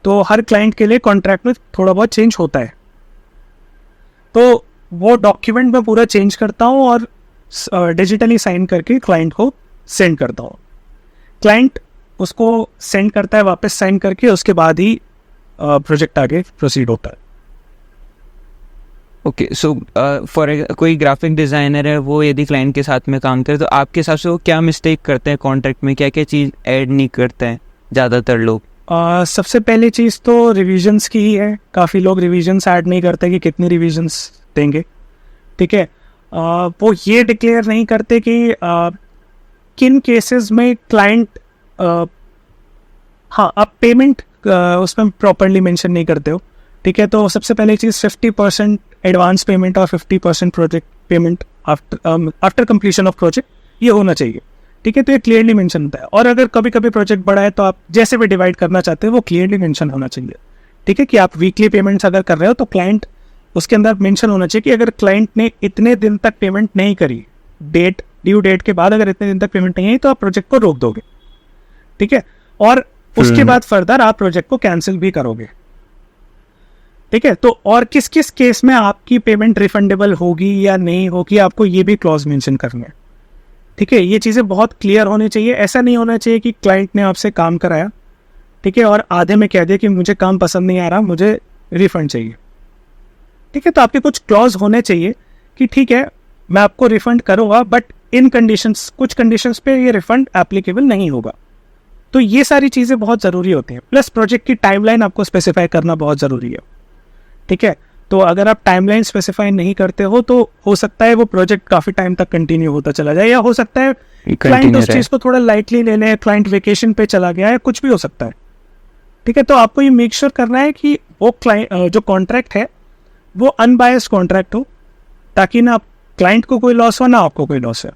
तो हर क्लाइंट के लिए कॉन्ट्रैक्ट में थोड़ा बहुत चेंज होता है, तो वो डॉक्यूमेंट मैं पूरा चेंज करता हूँ और डिजिटली साइन करके क्लाइंट को सेंड करता हूँ। क्लाइंट उसको सेंड करता है वापस साइन करके, उसके बाद ही प्रोजेक्ट आगे प्रोसीड होता है। ओके, सो फॉर कोई ग्राफिक डिज़ाइनर है, वो यदि क्लाइंट के साथ में काम करे तो आपके हिसाब से वो क्या मिस्टेक करते हैं कॉन्ट्रैक्ट में, क्या क्या चीज़ ऐड नहीं करते हैं ज़्यादातर लोग? सबसे पहली चीज़ तो रिवीजन्स की ही है। काफ़ी लोग रिवीजन्स ऐड नहीं करते कि कितनी रिवीजन्स देंगे। ठीक है, वो ये डिक्लेयर नहीं करते कि किन केसेस में क्लाइंट हाँ आप पेमेंट उसमें प्रॉपरली मेंशन नहीं करते हो। ठीक है, तो सबसे पहली चीज़ 50% एडवांस पेमेंट और 50% project payment after completion of project, ये होना चाहिए। ठीक है, तो ये क्लियरली मेंशन होता है। और अगर कभी कभी प्रोजेक्ट बड़ा है तो आप जैसे भी डिवाइड करना चाहते हो वो क्लियरली मेंशन होना चाहिए। ठीक है, कि आप वीकली पेमेंट्स अगर कर रहे हो तो क्लाइंट उसके अंदर मेंशन होना चाहिए कि अगर क्लाइंट ने इतने दिन तक पेमेंट नहीं करी, ड्यू डेट के बाद अगर इतने दिन तक पेमेंट नहीं आई तो आप प्रोजेक्ट को रोक दोगे। ठीक है, और उसके बाद फर्दर आप प्रोजेक्ट को कैंसिल भी करोगे। ठीक है, तो और किस किस केस में आपकी पेमेंट रिफंडेबल होगी या नहीं होगी, आपको ये भी क्लॉज मेंशन करना है। ठीक है, ये चीज़ें बहुत क्लियर होनी चाहिए। ऐसा नहीं होना चाहिए कि क्लाइंट ने आपसे काम कराया, ठीक है, और आधे में कह दिया कि मुझे काम पसंद नहीं आ रहा, मुझे रिफंड चाहिए। ठीक है, तो आपके कुछ क्लॉज होने चाहिए कि ठीक है मैं आपको रिफंड करूँगा बट इन कंडीशंस, कुछ कंडीशंस पे ये रिफंड एप्लीकेबल नहीं होगा। तो ये सारी चीज़ें बहुत ज़रूरी होती हैं। प्लस प्रोजेक्ट की टाइमलाइन आपको स्पेसिफाई करना बहुत ज़रूरी है। ठीक है, तो अगर आप टाइमलाइन स्पेसिफाई नहीं करते हो तो हो सकता है वो प्रोजेक्ट काफ़ी टाइम तक कंटिन्यू होता चला जाए, या हो सकता है क्लाइंट उस चीज़ को थोड़ा लाइटली ले ले, क्लाइंट वेकेशन पे चला गया है, कुछ भी हो सकता है। ठीक है, तो आपको ये मेक श्योर करना है कि वो क्लाइंट जो कॉन्ट्रैक्ट है वो अनबायस्ड कॉन्ट्रैक्ट हो, ताकि ना क्लाइंट को कोई लॉस हो ना आपको कोई लॉस है।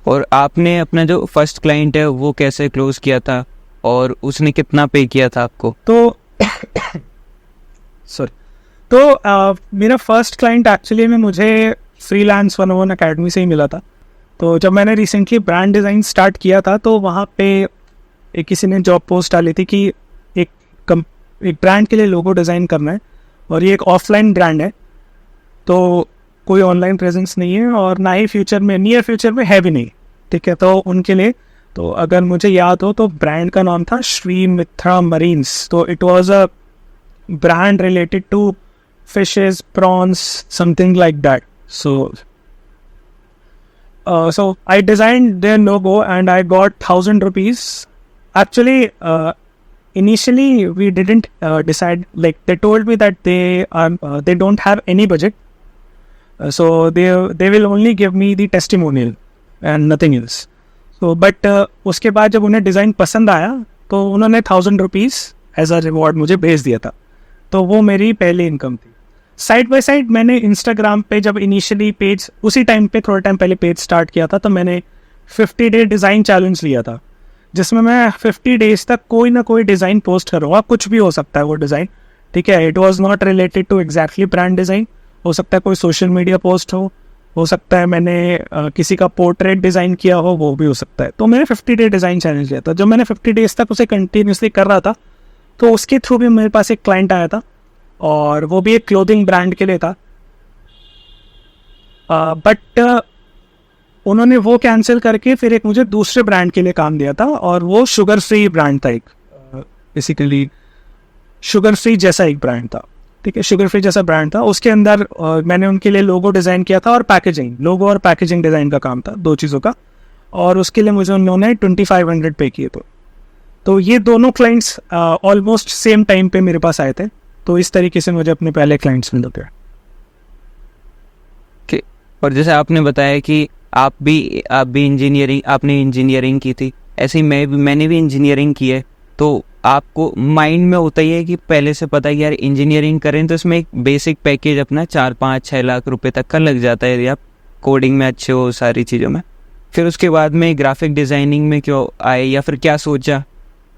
और आपने अपना जो फर्स्ट क्लाइंट है वो कैसे क्लोज किया था, और उसने कितना पे किया था आपको? तो सॉरी, तो मेरा फर्स्ट क्लाइंट एक्चुअली में मुझे फ्रीलांस 101 अकेडमी से ही मिला था। तो जब मैंने रिसेंटली ब्रांड डिज़ाइन स्टार्ट किया था तो वहाँ पे एक किसी ने जॉब पोस्ट डाली थी कि एक ब्रांड के लिए लोगो डिज़ाइन करना है, और ये एक ऑफलाइन ब्रांड है, तो कोई ऑनलाइन प्रेजेंस नहीं है और ना ही फ्यूचर में, नियर फ्यूचर में है भी नहीं, ठीक है। तो उनके लिए, तो अगर मुझे याद हो तो ब्रांड का नाम था श्री मित्रा मरीन्स। तो it was a brand related to fishes, prawns, something like that. So I designed their logo and I got 1,000 rupees. Actually, initially we didn't decide. Like they told me that they don't have any budget, so they will only give me the testimonial and nothing else. So but उसके बाद जब उन्हें design पसंद आया तो उन्होंने 1,000 rupees as a reward मुझे भेज दिया था। तो वो मेरी पहली इनकम थी। साइड बाय साइड मैंने इंस्टाग्राम पे जब इनिशियली पेज, उसी टाइम पे थोड़ा टाइम पहले पेज स्टार्ट किया था, तो मैंने 50 डे डिज़ाइन चैलेंज लिया था, जिसमें मैं 50 डेज तक कोई ना कोई डिज़ाइन पोस्ट करूँगा। कुछ भी हो सकता है वो डिज़ाइन, ठीक है। It was not related to exactly brand design, हो सकता है कोई सोशल मीडिया पोस्ट हो सकता है मैंने किसी का पोर्ट्रेट डिज़ाइन किया हो, वो भी हो सकता है। तो मैंने 50 डे डिज़ाइन चैलेंज लिया था। जब मैंने 50 डेज तक उसे कंटिन्यूसली कर रहा था तो उसके थ्रू भी मेरे पास एक क्लाइंट आया था, और वो भी एक क्लोथिंग ब्रांड के लिए था। बट उन्होंने वो कैंसिल करके फिर एक मुझे दूसरे ब्रांड के लिए काम दिया था, और वो शुगर फ्री ब्रांड था, एक बेसिकली शुगर फ्री जैसा एक ब्रांड था, ठीक है। शुगर फ्री जैसा ब्रांड था, उसके अंदर मैंने उनके लिए लोगो डिज़ाइन किया था और पैकेजिंग, लोगो और पैकेजिंग डिज़ाइन का काम था, दो चीज़ों का। और उसके लिए मुझे उन्होंने 2500 पे किए। तो ये दोनों क्लाइंट्स ऑलमोस्ट सेम टाइम पे मेरे पास आए थे। तो इस तरीके से मुझे अपने पहले क्लाइंट्स मिल गए। और जैसे आपने बताया कि आप भी आपने इंजीनियरिंग की थी, ऐसे ही मैंने भी इंजीनियरिंग की है। तो आपको माइंड में होता ही है कि पहले से पता है कि यार इंजीनियरिंग करें तो इसमें एक बेसिक पैकेज अपना 4-5-6 लाख रुपए तक का लग जाता है, यदि आप कोडिंग में अच्छे हो, सारी चीज़ों में। फिर उसके बाद में ग्राफिक डिज़ाइनिंग में क्यों आए, या फिर क्या सोचा?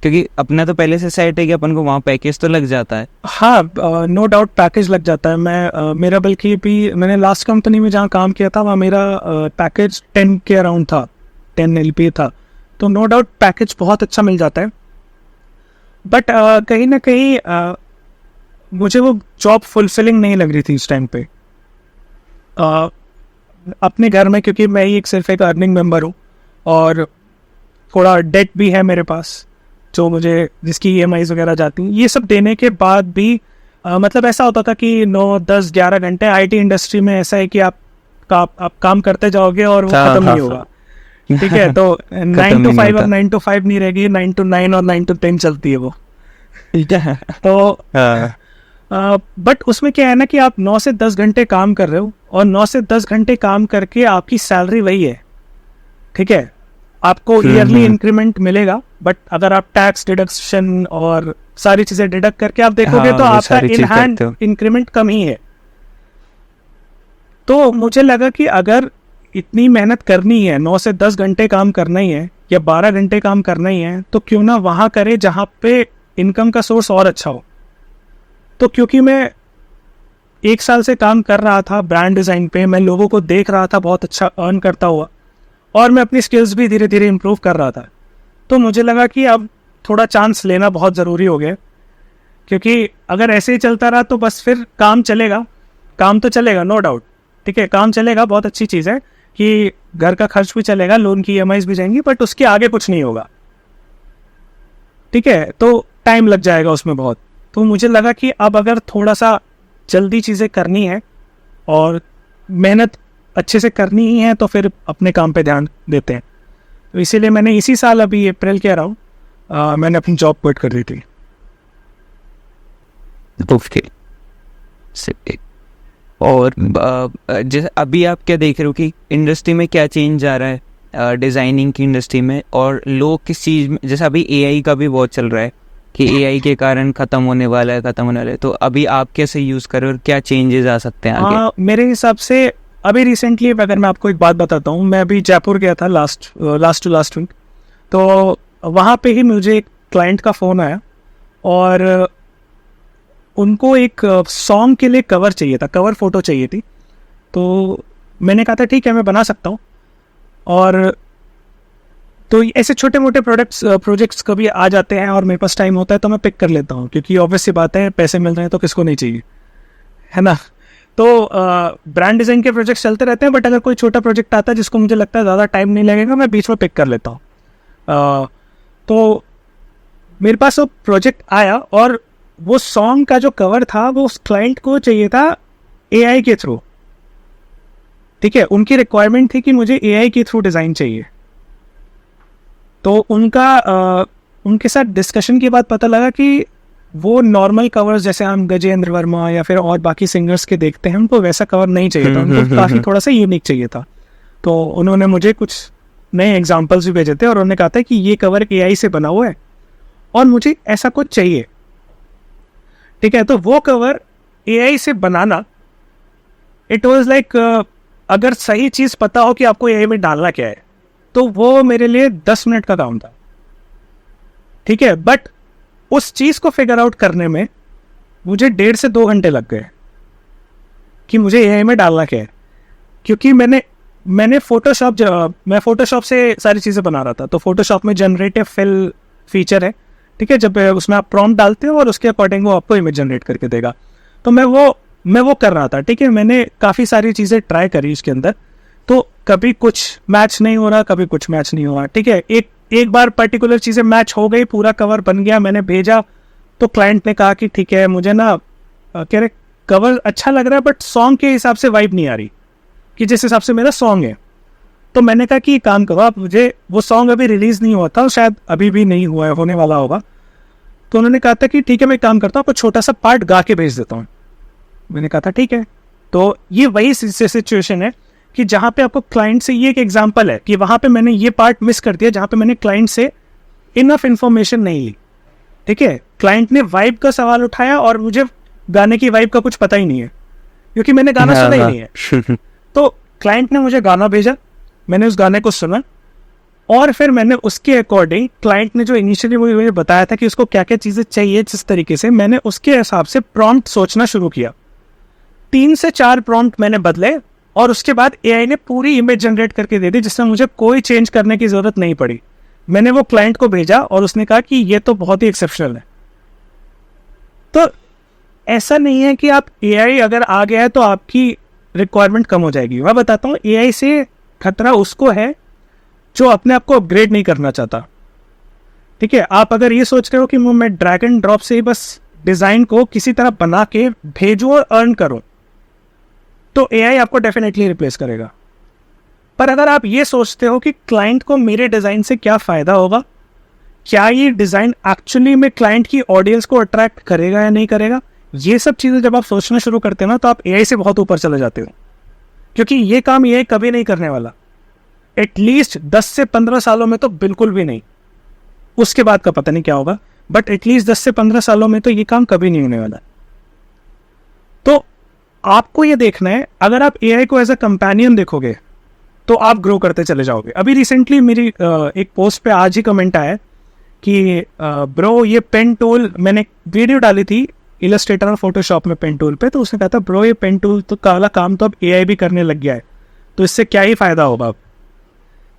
क्योंकि अपना तो पहले से सेट है कि अपन को वहाँ पैकेज तो लग जाता है। हाँ, नो डाउट पैकेज लग जाता है। मेरा बल्कि भी मैंने लास्ट कंपनी में जहाँ काम किया था वहाँ मेरा पैकेज 10 के अराउंड था, 10 LP था। तो नो डाउट पैकेज बहुत अच्छा मिल जाता है। बट कहीं ना कहीं मुझे वो जॉब फुलफिलिंग नहीं लग रही थी उस टाइम पे। अपने घर में, क्योंकि मैं ही सिर्फ एक अर्निंग मेंबर हूँ और थोड़ा डेट भी है मेरे पास, जो मुझे जिसकी EMIs वगैरह जाती हैं, ये सब देने के बाद भी मतलब ऐसा होता था कि 9, 10, 11 घंटे IT इंडस्ट्री में ऐसा है कि आप काम करते जाओगे और वो खत्म नहीं होगा, ठीक है। तो 9 to 5 और 9 to 5 नहीं रहेगी, 9 to 9 और 9 to 10 चलती है वो। तो बट उसमें क्या है ना कि आप 9 से 10 घंटे काम कर रहे हो, और 9 से 10 घंटे काम करके आपकी सैलरी वही है, ठीक है। आपको ईयरली इंक्रीमेंट मिलेगा, बट अगर आप टैक्स डिडक्शन और सारी चीजें डिडक्ट करके आप देखोगे तो आपका इन हैंड इंक्रीमेंट कम ही है। तो मुझे लगा कि अगर इतनी मेहनत करनी है, 9 से 10 घंटे काम करना ही है या 12 घंटे काम करना ही है, तो क्यों ना वहाँ करे जहाँ पे इनकम का सोर्स और अच्छा हो। तो क्योंकि मैं 1 साल से काम कर रहा था ब्रांड डिज़ाइन पे, मैं लोगों को देख रहा था बहुत अच्छा अर्न करता हुआ, और मैं अपनी स्किल्स भी धीरे धीरे इम्प्रूव कर रहा था। तो मुझे लगा कि अब थोड़ा चांस लेना बहुत ज़रूरी हो गया, क्योंकि अगर ऐसे ही चलता रहा तो बस फिर काम चलेगा, काम तो चलेगा नो डाउट, ठीक है, काम चलेगा, बहुत अच्छी चीज़ है कि घर का खर्च भी चलेगा, लोन की EMIs भी जाएंगी, बट उसके आगे कुछ नहीं होगा, ठीक है। तो टाइम लग जाएगा उसमें बहुत। तो मुझे लगा कि अब अगर थोड़ा सा जल्दी चीज़ें करनी है और मेहनत अच्छे से करनी ही है तो फिर अपने काम पे ध्यान देते हैं। तो इसीलिए मैंने इसी साल अभी अप्रैल के अराउंड मैंने अपनी जॉब क्विट कर दी थी। ओके। और जैसे अभी आप क्या देख रहे हो कि इंडस्ट्री में क्या चेंज आ रहा है डिज़ाइनिंग की इंडस्ट्री में, और लोग किस चीज़ में, जैसे अभी AI का भी बहुत चल रहा है कि AI के कारण ख़त्म होने वाला है, तो अभी आप कैसे यूज़ कर रहे हो और क्या चेंजेस आ सकते हैं आगे? मेरे हिसाब से अभी रिसेंटली अगर मैं आपको एक बात बताता हूँ, मैं अभी जयपुर गया था लास्ट टू लास्ट वीक। तो वहाँ पे ही मुझे एक क्लाइंट का फ़ोन आया और उनको एक सॉन्ग के लिए कवर चाहिए था, कवर फोटो चाहिए थी। तो मैंने कहा था ठीक है मैं बना सकता हूँ। और तो ऐसे छोटे मोटे प्रोजेक्ट्स कभी आ जाते हैं और मेरे पास टाइम होता है तो मैं पिक कर लेता हूँ, क्योंकि ऑब्वियस सी बात है पैसे मिल रहे हैं तो किसको नहीं चाहिए, है ना। तो ब्रांड डिज़ाइन के प्रोजेक्ट्स चलते रहते हैं, बट अगर कोई छोटा प्रोजेक्ट आता है जिसको मुझे लगता है ज़्यादा टाइम नहीं लगेगा, मैं बीच में पिक कर लेता हूँ। तो मेरे पास वो प्रोजेक्ट आया और वो सॉन्ग का जो कवर था वो उस क्लाइंट को चाहिए था एआई के थ्रू। ठीक है, उनकी रिक्वायरमेंट थी कि मुझे एआई के थ्रू डिज़ाइन चाहिए। तो उनके साथ डिस्कशन के बाद पता लगा कि वो नॉर्मल कवर्स जैसे हम गजेंद्र वर्मा या फिर और बाकी सिंगर्स के देखते हैं, उनको वैसा कवर नहीं चाहिए था, उनको काफ़ी थोड़ा सा यूनिक चाहिए था। तो उन्होंने मुझे कुछ नए एग्जांपल्स भी भेजे थे और उन्होंने कहा था कि ये कवर एआई से बना हुआ है और मुझे ऐसा कुछ चाहिए। ठीक है, तो वो कवर एआई से बनाना, इट वाज लाइक अगर सही चीज़ पता हो कि आपको एआई में डालना क्या है तो वो मेरे लिए 10 मिनट का काम था। ठीक है, बट उस चीज़ को फिगर आउट करने में मुझे 1.5 से 2 घंटे लग गए कि मुझे एआई में डालना क्या है, क्योंकि मैं फोटोशॉप से सारी चीज़ें बना रहा था। तो फोटोशॉप में जनरेटिव फिल फीचर है, ठीक है, जब उसमें आप प्रॉम्प्ट डालते हो और उसके अकॉर्डिंग वो आपको इमेज जनरेट करके देगा। तो मैं वो कर रहा था। ठीक है, मैंने काफ़ी सारी चीज़ें ट्राई करी इसके अंदर, तो कभी कुछ मैच नहीं हो रहा, कभी कुछ मैच नहीं हो रहा। ठीक है, एक बार पर्टिकुलर चीज़ें मैच हो गई, पूरा कवर बन गया, मैंने भेजा तो क्लाइंट ने कहा कि ठीक है मुझे ना कह रहे कवर अच्छा लग रहा है बट सॉन्ग के हिसाब से वाइब नहीं आ रही कि जिस हिसाब से मेरा सॉन्ग है। तो मैंने कहा कि काम करो आप, मुझे वो सॉन्ग अभी रिलीज़ नहीं हुआ था, शायद अभी भी नहीं हुआ है, होने वाला होगा। तो उन्होंने कहा था कि ठीक है मैं काम करता हूँ, आपको छोटा सा पार्ट गा के भेज देता हूँ। मैंने कहा था ठीक है। तो ये वही सिचुएशन है कि जहाँ पे आपको क्लाइंट से, ये एक एग्जांपल है कि वहाँ पे मैंने ये पार्ट मिस कर दिया जहाँ पे मैंने क्लाइंट से इनफ इन्फॉर्मेशन नहीं ली। ठीक है, क्लाइंट ने वाइब का सवाल उठाया और मुझे गाने की वाइब का कुछ पता ही नहीं है, क्योंकि मैंने गाना सुना ही नहीं है। तो क्लाइंट ने मुझे गाना भेजा, मैंने उस गाने को सुना और फिर मैंने उसके अकॉर्डिंग, क्लाइंट ने जो इनिशियली मुझे बताया था कि उसको क्या क्या चीज़ें चाहिए, जिस तरीके से मैंने उसके हिसाब से प्रॉम्प्ट सोचना शुरू किया। 3 से 4 प्रॉम्प्ट मैंने बदले और उसके बाद एआई ने पूरी इमेज जनरेट करके दे दी, जिसमें मुझे कोई चेंज करने की ज़रूरत नहीं पड़ी। मैंने वो क्लाइंट को भेजा और उसने कहा कि ये तो बहुत ही एक्सेप्शनल है। तो ऐसा नहीं है कि आप एआई अगर आ गया है तो आपकी रिक्वायरमेंट कम हो जाएगी। मैं बताता हूँ, एआई से खतरा उसको है जो अपने आप को अपग्रेड नहीं करना चाहता। ठीक है, आप अगर ये सोच रहे हो कि मैं ड्रैग एंड ड्रॉप से ही बस डिज़ाइन को किसी तरह बना के भेजूँ और अर्न करूँ, तो एआई आपको डेफिनेटली रिप्लेस करेगा। पर अगर आप ये सोचते हो कि क्लाइंट को मेरे डिज़ाइन से क्या फ़ायदा होगा, क्या ये डिज़ाइन एक्चुअली में क्लाइंट की ऑडियंस को अट्रैक्ट करेगा या नहीं करेगा, ये सब चीज़ें जब आप सोचना शुरू करते हो ना, तो आप एआई से बहुत ऊपर चले जाते हो, क्योंकि ये काम एआई कभी नहीं करने वाला। एटलीस्ट 10 से 15 सालों में तो बिल्कुल भी नहीं, उसके बाद का पता नहीं क्या होगा, बट एटलीस्ट 10 से 15 सालों में तो ये काम कभी नहीं होने वाला। तो आपको ये देखना है, अगर आप एआई को एज अ कंपेनियन देखोगे तो आप ग्रो करते चले जाओगे। अभी रिसेंटली मेरी एक पोस्ट पे आज ही कमेंट आया कि ब्रो ये पेन टूल, मैंने वीडियो डाली थी इलस्ट्रेटर और फोटोशॉप में पेन टूल पे, तो उसने कहा था ब्रो ये पेन टूल तो काला काम तो अब एआई भी करने लग गया है, तो इससे क्या ही फ़ायदा होगा अब।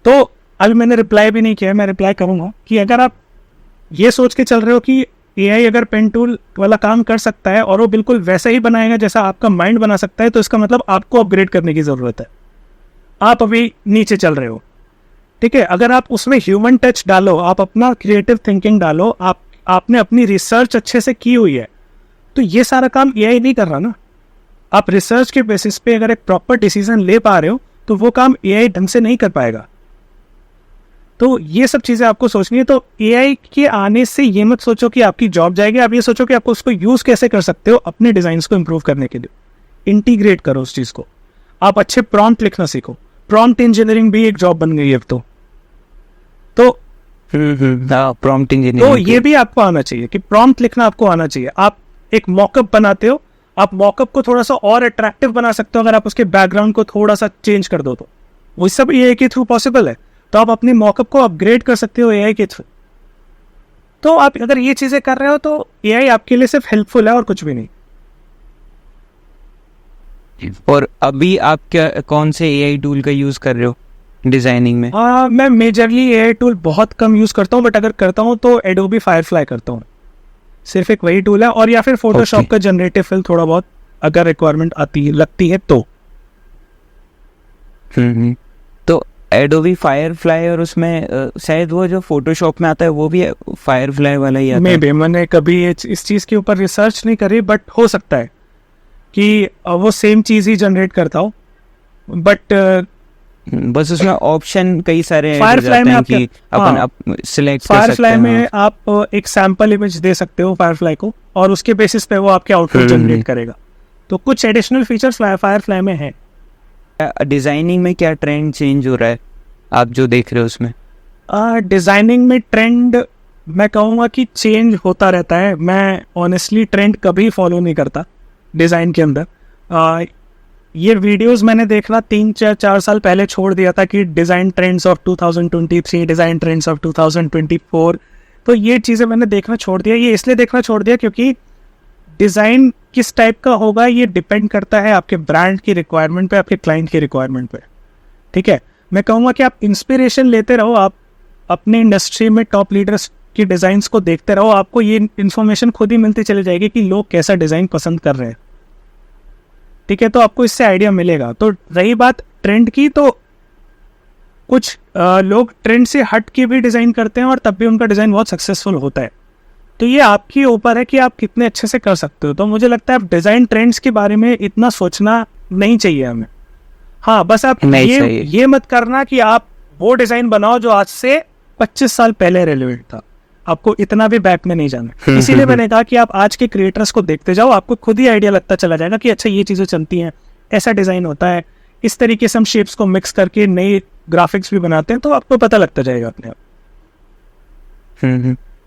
तो अभी मैंने रिप्लाई भी नहीं किया, मैं रिप्लाई करूँगा कि अगर आप ये सोच के चल रहे हो कि एआई अगर पेन टूल वाला काम कर सकता है और वो बिल्कुल वैसे ही बनाएगा जैसा आपका माइंड बना सकता है, तो इसका मतलब आपको अपग्रेड करने की ज़रूरत है, आप अभी नीचे चल रहे हो। ठीक है, अगर आप उसमें ह्यूमन टच डालो, आप अपना क्रिएटिव थिंकिंग डालो, आपने अपनी रिसर्च अच्छे से की हुई है, तो ये सारा काम एआई नहीं कर रहा ना। आप रिसर्च के बेसिस पे अगर एक प्रॉपर डिसीजन ले पा रहे हो तो वो काम एआई ढंग से नहीं कर पाएगा। तो ये सब चीज़ें आपको सोचनी है। तो एआई के आने से ये मत सोचो कि आपकी जॉब जाएगी, आप ये सोचो कि आपको उसको यूज़ कैसे कर सकते हो अपने डिज़ाइंस को इम्प्रूव करने के लिए। इंटीग्रेट करो उस चीज़ को, आप अच्छे प्रॉम्प्ट लिखना सीखो। प्रॉम्प्ट इंजीनियरिंग भी एक जॉब बन गई है अब तो प्रॉम्प्ट इंजीनियरिंग, तो ये भी आपको आना चाहिए कि प्रॉम्प्ट लिखना आपको आना चाहिए। आप एक मॉकअप बनाते हो, आप मॉकअप को थोड़ा सा और अट्रैक्टिव बना सकते हो अगर आप उसके बैकग्राउंड को थोड़ा सा चेंज कर दो, तो वो सब एआई के थ्रू पॉसिबल है। तो आप अपने मॉकअप को अपग्रेड कर सकते हो एआई के थ्रू। तो आप अगर ये चीज़ें कर रहे हो तो AI आपके लिए सिर्फ हेल्पफुल है और कुछ भी नहीं। और अभी आप क्या कौन से AI टूल का यूज़ कर रहे हो डिज़ाइनिंग में? मैं मेजरली AI टूल बहुत कम यूज़ करता हूँ, बट अगर करता हूँ तो एडोबी फायरफ्लाई करता हूँ। सिर्फ एक वही टूल है, और या फिर फोटोशॉप Okay. का जनरेटिव फिल थोड़ा बहुत अगर रिक्वायरमेंट लगती है तो। तो एडोबी फायरफ्लाई, और उसमें शायद वो जो फोटोशॉप में आता है वो भी फायरफ्लाई वाला ही आता है। मैंने कभी इस चीज़ के ऊपर रिसर्च नहीं करी, बट हो सकता है कि वो सेम चीज़ ही जनरेट करता हो, बट बस उसमें ऑप्शन कई सारे ऐड हो फायरफ्लाई जाते में हैं आपके कि अपन सिलेक्ट कर सकते फायरफ्लाई हैं। में आप एक सैंपल इमेज दे सकते हो फायरफ्लाई को, और उसके बेसिस पे वो आपके आउटपुट जनरेट करेगा। तो कुछ एडिशनल फीचर्स फायरफ्लाई में है। डिजाइनिंग में क्या ट्रेंड चेंज हो रहा है आप जो देख रहे हो उसमें? डिजाइनिंग में ट्रेंड मैं कहूँगा कि चेंज होता रहता है। मैं ऑनेस्टली ट्रेंड कभी फॉलो नहीं करता डिज़ाइन के अंदर। ये वीडियोस मैंने देखना 3-4 साल पहले छोड़ दिया था कि design trends of 2023, design trends of 2024। तो ये चीज़ें मैंने देखना छोड़ दिया। ये इसलिए देखना छोड़ दिया क्योंकि डिज़ाइन किस टाइप का होगा ये डिपेंड करता है आपके ब्रांड की रिक्वायरमेंट पे, आपके क्लाइंट की रिक्वायरमेंट पे। ठीक है, मैं कहूँगा कि आप इंस्पिरेशन लेते रहो, आप अपने इंडस्ट्री में टॉप लीडर्स की डिज़ाइंस को देखते रहो, आपको ये इन्फॉर्मेशन खुद ही मिलती चली जाएगी कि लोग कैसा डिज़ाइन पसंद कर रहे हैं। ठीक है, तो आपको इससे आइडिया मिलेगा। तो रही बात ट्रेंड की, तो कुछ लोग ट्रेंड से हट के भी डिज़ाइन करते हैं और तब भी उनका डिज़ाइन बहुत सक्सेसफुल होता है। तो ये आपके ऊपर है कि आप कितने अच्छे से कर सकते हो। तो मुझे लगता है आप डिज़ाइन ट्रेंड्स के बारे में इतना सोचना नहीं चाहिए हमें। हाँ, बस आप ये मत करना कि आप वो डिज़ाइन बनाओ जो आज से 25 साल पहले रेलेवेंट था। आपको इतना भी बैक में नहीं जाना। इसीलिए मैंने कहा कि आप आज के क्रिएटर्स को देखते जाओ, आपको खुद ही आइडिया लगता चला जाएगा कि अच्छा ये चीज़ें चलती हैं, ऐसा डिज़ाइन होता है, इस तरीके से हम शेप्स को मिक्स करके नई ग्राफिक्स भी बनाते हैं। तो आपको पता लगता जाएगा अपने आप।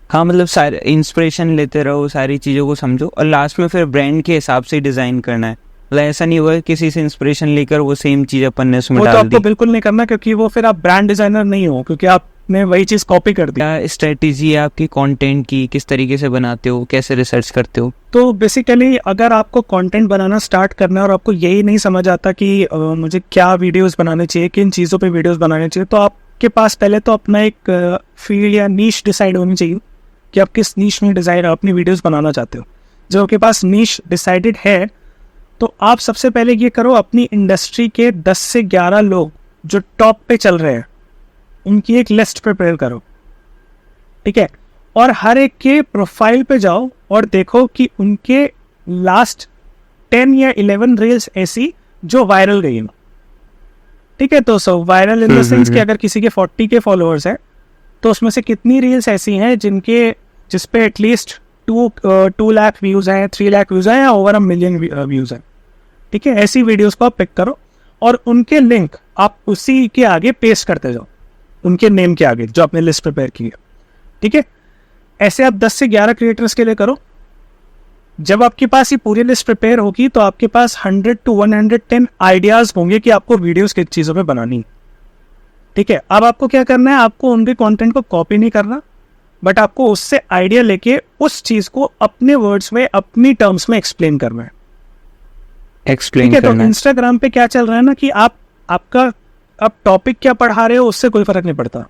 हाँ, मतलब सारे इंस्पिरेशन लेते रहो, सारी चीज़ों को समझो, और लास्ट में फिर ब्रांड के हिसाब से डिज़ाइन करना है। मतलब ऐसा नहीं हुआ किसी से इंस्पिरेशन लेकर वो सेम चीज़ अपन ने उसमें डाल दी। वो तो आपको बिल्कुल नहीं करना, क्योंकि वो फिर आप ब्रांड डिज़ाइनर नहीं हो, क्योंकि आपने वही चीज़ कॉपी कर दी। क्या स्ट्रेटेजी है आपकी कंटेंट की, किस तरीके से बनाते हो, कैसे रिसर्च करते हो? तो बेसिकली अगर आपको कंटेंट बनाना स्टार्ट करना है और आपको यही नहीं समझ आता कि मुझे क्या वीडियोस बनाने चाहिए, किन चीज़ों पे वीडियोस बनाने चाहिए, तो आपके पास पहले तो अपना एक फील्ड या नीश डिसाइड होनी चाहिए कि आप किस नीश में डिज़ाइन अपनी वीडियोस बनाना चाहते हो। जब आपके पास नीश डिसाइडेड है तो आप सबसे पहले ये करो, अपनी इंडस्ट्री के 10 से 11 लोग जो टॉप पे चल रहे हैं उनकी एक लिस्ट प्रिपेयर करो। ठीक है, और हर एक के प्रोफाइल पे जाओ और देखो कि उनके लास्ट 10 या 11 रील्स ऐसी जो वायरल गई हो। ठीक है, तो वायरल इन द सेंस कि अगर किसी के 40 के फॉलोअर्स हैं तो उसमें से कितनी रील्स ऐसी हैं जिस पे एटलीस्ट 2 लाख व्यूज हैं, 3 लाख व्यूज हैं, या ओवर 1 मिलियन व्यूज हैं। ठीक है, ऐसी वीडियोस को आप पिक करो और उनके लिंक आप उसी के आगे पेस्ट करते जाओ, उनके नेम के आगे जो आपने लिस्ट प्रिपेयर की है। ठीक है, ऐसे आप 10 से 11 क्रिएटर्स के लिए करो। जब आपके पास ये पूरी लिस्ट प्रिपेयर होगी तो आपके पास 100 to 110 आइडियाज होंगे कि आपको वीडियोस किस चीज़ों पे बनानी है। ठीक है, अब आपको क्या करना है, आपको उनके कंटेंट को कॉपी नहीं करना, बट आपको उससे आइडिया लेके उस चीज़ को अपने वर्ड्स में, अपनी टर्म्स में एक्सप्लेन करना है। एक्सप्लेन ठीक है, करना तो इंस्टाग्राम पे क्या चल रहा है ना कि आप टॉपिक क्या पढ़ा रहे हो उससे कोई फर्क नहीं पड़ता।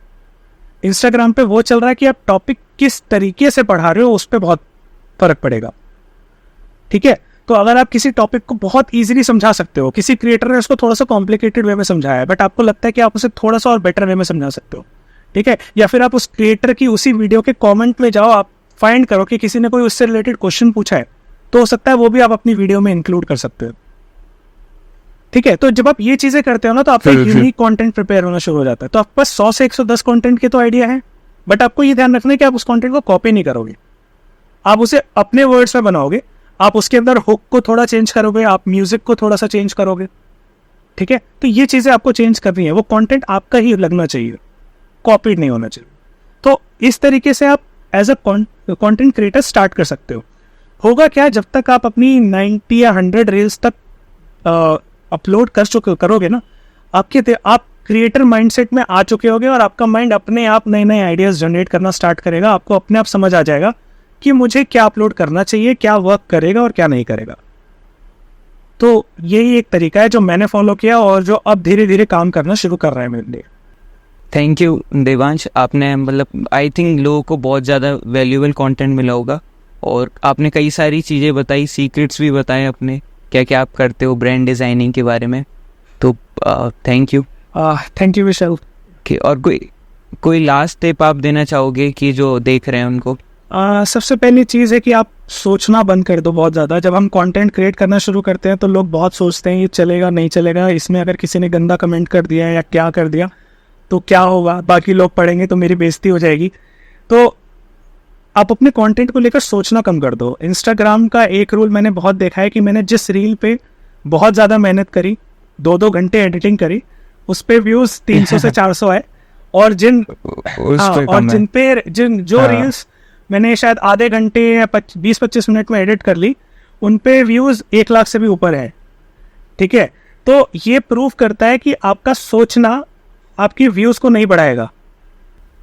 इंस्टाग्राम पे वो चल रहा है कि आप टॉपिक किस तरीके से पढ़ा रहे हो उस पर बहुत फर्क पड़ेगा। ठीक है, तो अगर आप किसी टॉपिक को बहुत इजीली समझा सकते हो, किसी क्रिएटर ने उसको थोड़ा सा कॉम्प्लिकेटेड वे में समझाया है, बट आपको लगता है कि आप उसे थोड़ा सा और बेटर वे में समझा सकते हो। ठीक है, या फिर आप उस क्रिएटर की उसी वीडियो के कमेंट में जाओ, आप फाइंड करो कि किसी ने कोई उससे रिलेटेड क्वेश्चन पूछा है, तो हो सकता है वो भी आप अपनी वीडियो में इंक्लूड कर सकते हो। ठीक है, तो जब आप ये चीजें करते हो ना तो आपका यूनिक कंटेंट प्रिपेयर होना शुरू हो जाता है। तो आपके पास 100 से 110 कंटेंट के तो आइडिया है, बट आपको ये ध्यान रखना है कि आप उस कंटेंट को कॉपी नहीं करोगे, आप उसे अपने वर्ड्स में बनाओगे। आप उसके अंदर हुक को थोड़ा चेंज करोगे, आप म्यूजिक को थोड़ा सा चेंज करोगे। ठीक है, तो ये चीजें आपको चेंज करनी है, वो कंटेंट आपका ही लगना चाहिए, कॉपीड नहीं होना चाहिए। तो इस तरीके से आप as a content creator start कर सकते हो। होगा क्या, जब तक आप अपनी 90 या 100 रील्स तक अपलोड कर करोगे ना, आप क्रिएटर माइंडसेट में आ चुके होगे और आपका माइंड अपने आप नए नए आइडियाज़ जनरेट करना स्टार्ट करेगा। आपको अपने आप समझ आ जाएगा कि मुझे क्या अपलोड करना चाहिए, क्या वर्क करेगा और क्या नहीं करेगा। तो यही एक तरीका है जो मैंने फॉलो किया और जो अब धीरे धीरे काम करना शुरू कर रहा है मेरे लिए। थैंक यू देवांश, आपने मतलब आई थिंक लोगों को बहुत ज़्यादा वैल्यूएबल कंटेंट मिला होगा और आपने कई सारी चीज़ें बताई, सीक्रेट्स भी बताए अपने, क्या क्या आप करते हो ब्रांड डिज़ाइनिंग के बारे में। तो थैंक यू। थैंक यू विशाल। और कोई लास्ट टिप आप देना चाहोगे कि जो देख रहे हैं उनको? सबसे पहली चीज़ है कि आप सोचना बंद कर दो बहुत ज़्यादा। जब हम कंटेंट क्रिएट करना शुरू करते हैं तो लोग बहुत सोचते हैं ये चलेगा नहीं चलेगा, इसमें अगर किसी ने गंदा कमेंट कर दिया या क्या कर दिया तो क्या होगा, बाकी लोग पढ़ेंगे तो मेरी बेइज्जती हो जाएगी। तो आप अपने कंटेंट को लेकर सोचना कम कर दो। इंस्टाग्राम का एक रूल मैंने बहुत देखा है कि मैंने जिस रील पे बहुत ज़्यादा मेहनत करी, 2-2 घंटे एडिटिंग करी, उस पे व्यूज़ 300 से 400 आए और जिन रील्स मैंने शायद आधे घंटे या 20-25 मिनट में एडिट कर ली, उन पे व्यूज़ 1 लाख से भी ऊपर है। ठीक है, तो ये प्रूव करता है कि आपका सोचना आपकी व्यूज़ को नहीं बढ़ाएगा।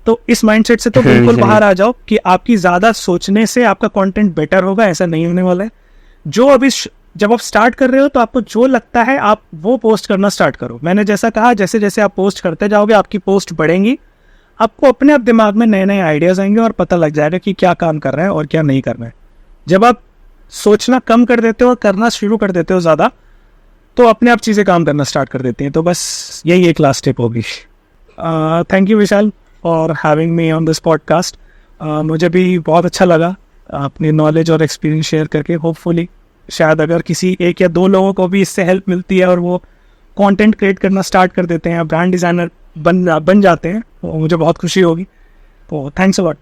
तो इस माइंडसेट से तो बिल्कुल बाहर आ जाओ कि आपकी ज़्यादा सोचने से आपका कंटेंट बेटर होगा, ऐसा नहीं होने वाला है। जो अभी जब आप स्टार्ट कर रहे हो तो आपको जो लगता है आप वो पोस्ट करना स्टार्ट करो। मैंने जैसा कहा, जैसे जैसे आप पोस्ट करते जाओगे आपकी पोस्ट बढ़ेंगी, आपको अपने आप दिमाग में नए नए आइडियाज़ आएंगे और पता लग जाएगा कि क्या काम कर रहा है और क्या नहीं करना है। जब आप सोचना कम कर देते हो और करना शुरू कर देते हो ज़्यादा, तो अपने आप चीज़ें काम करना स्टार्ट कर देती हैं। तो बस यही एक लास्ट टिप होगी। Thank you Vishal for having me on this podcast. मुझे भी बहुत अच्छा लगा अपनी नॉलेज और एक्सपीरियंस शेयर करके। होपफुली शायद अगर किसी 1 या 2 लोगों को भी इससे हेल्प मिलती है और वो कंटेंट क्रिएट करना स्टार्ट कर देते हैं, ब्रांड डिज़ाइनर बन जाते हैं, तो मुझे बहुत खुशी होगी। तो थैंक्स अ लॉट।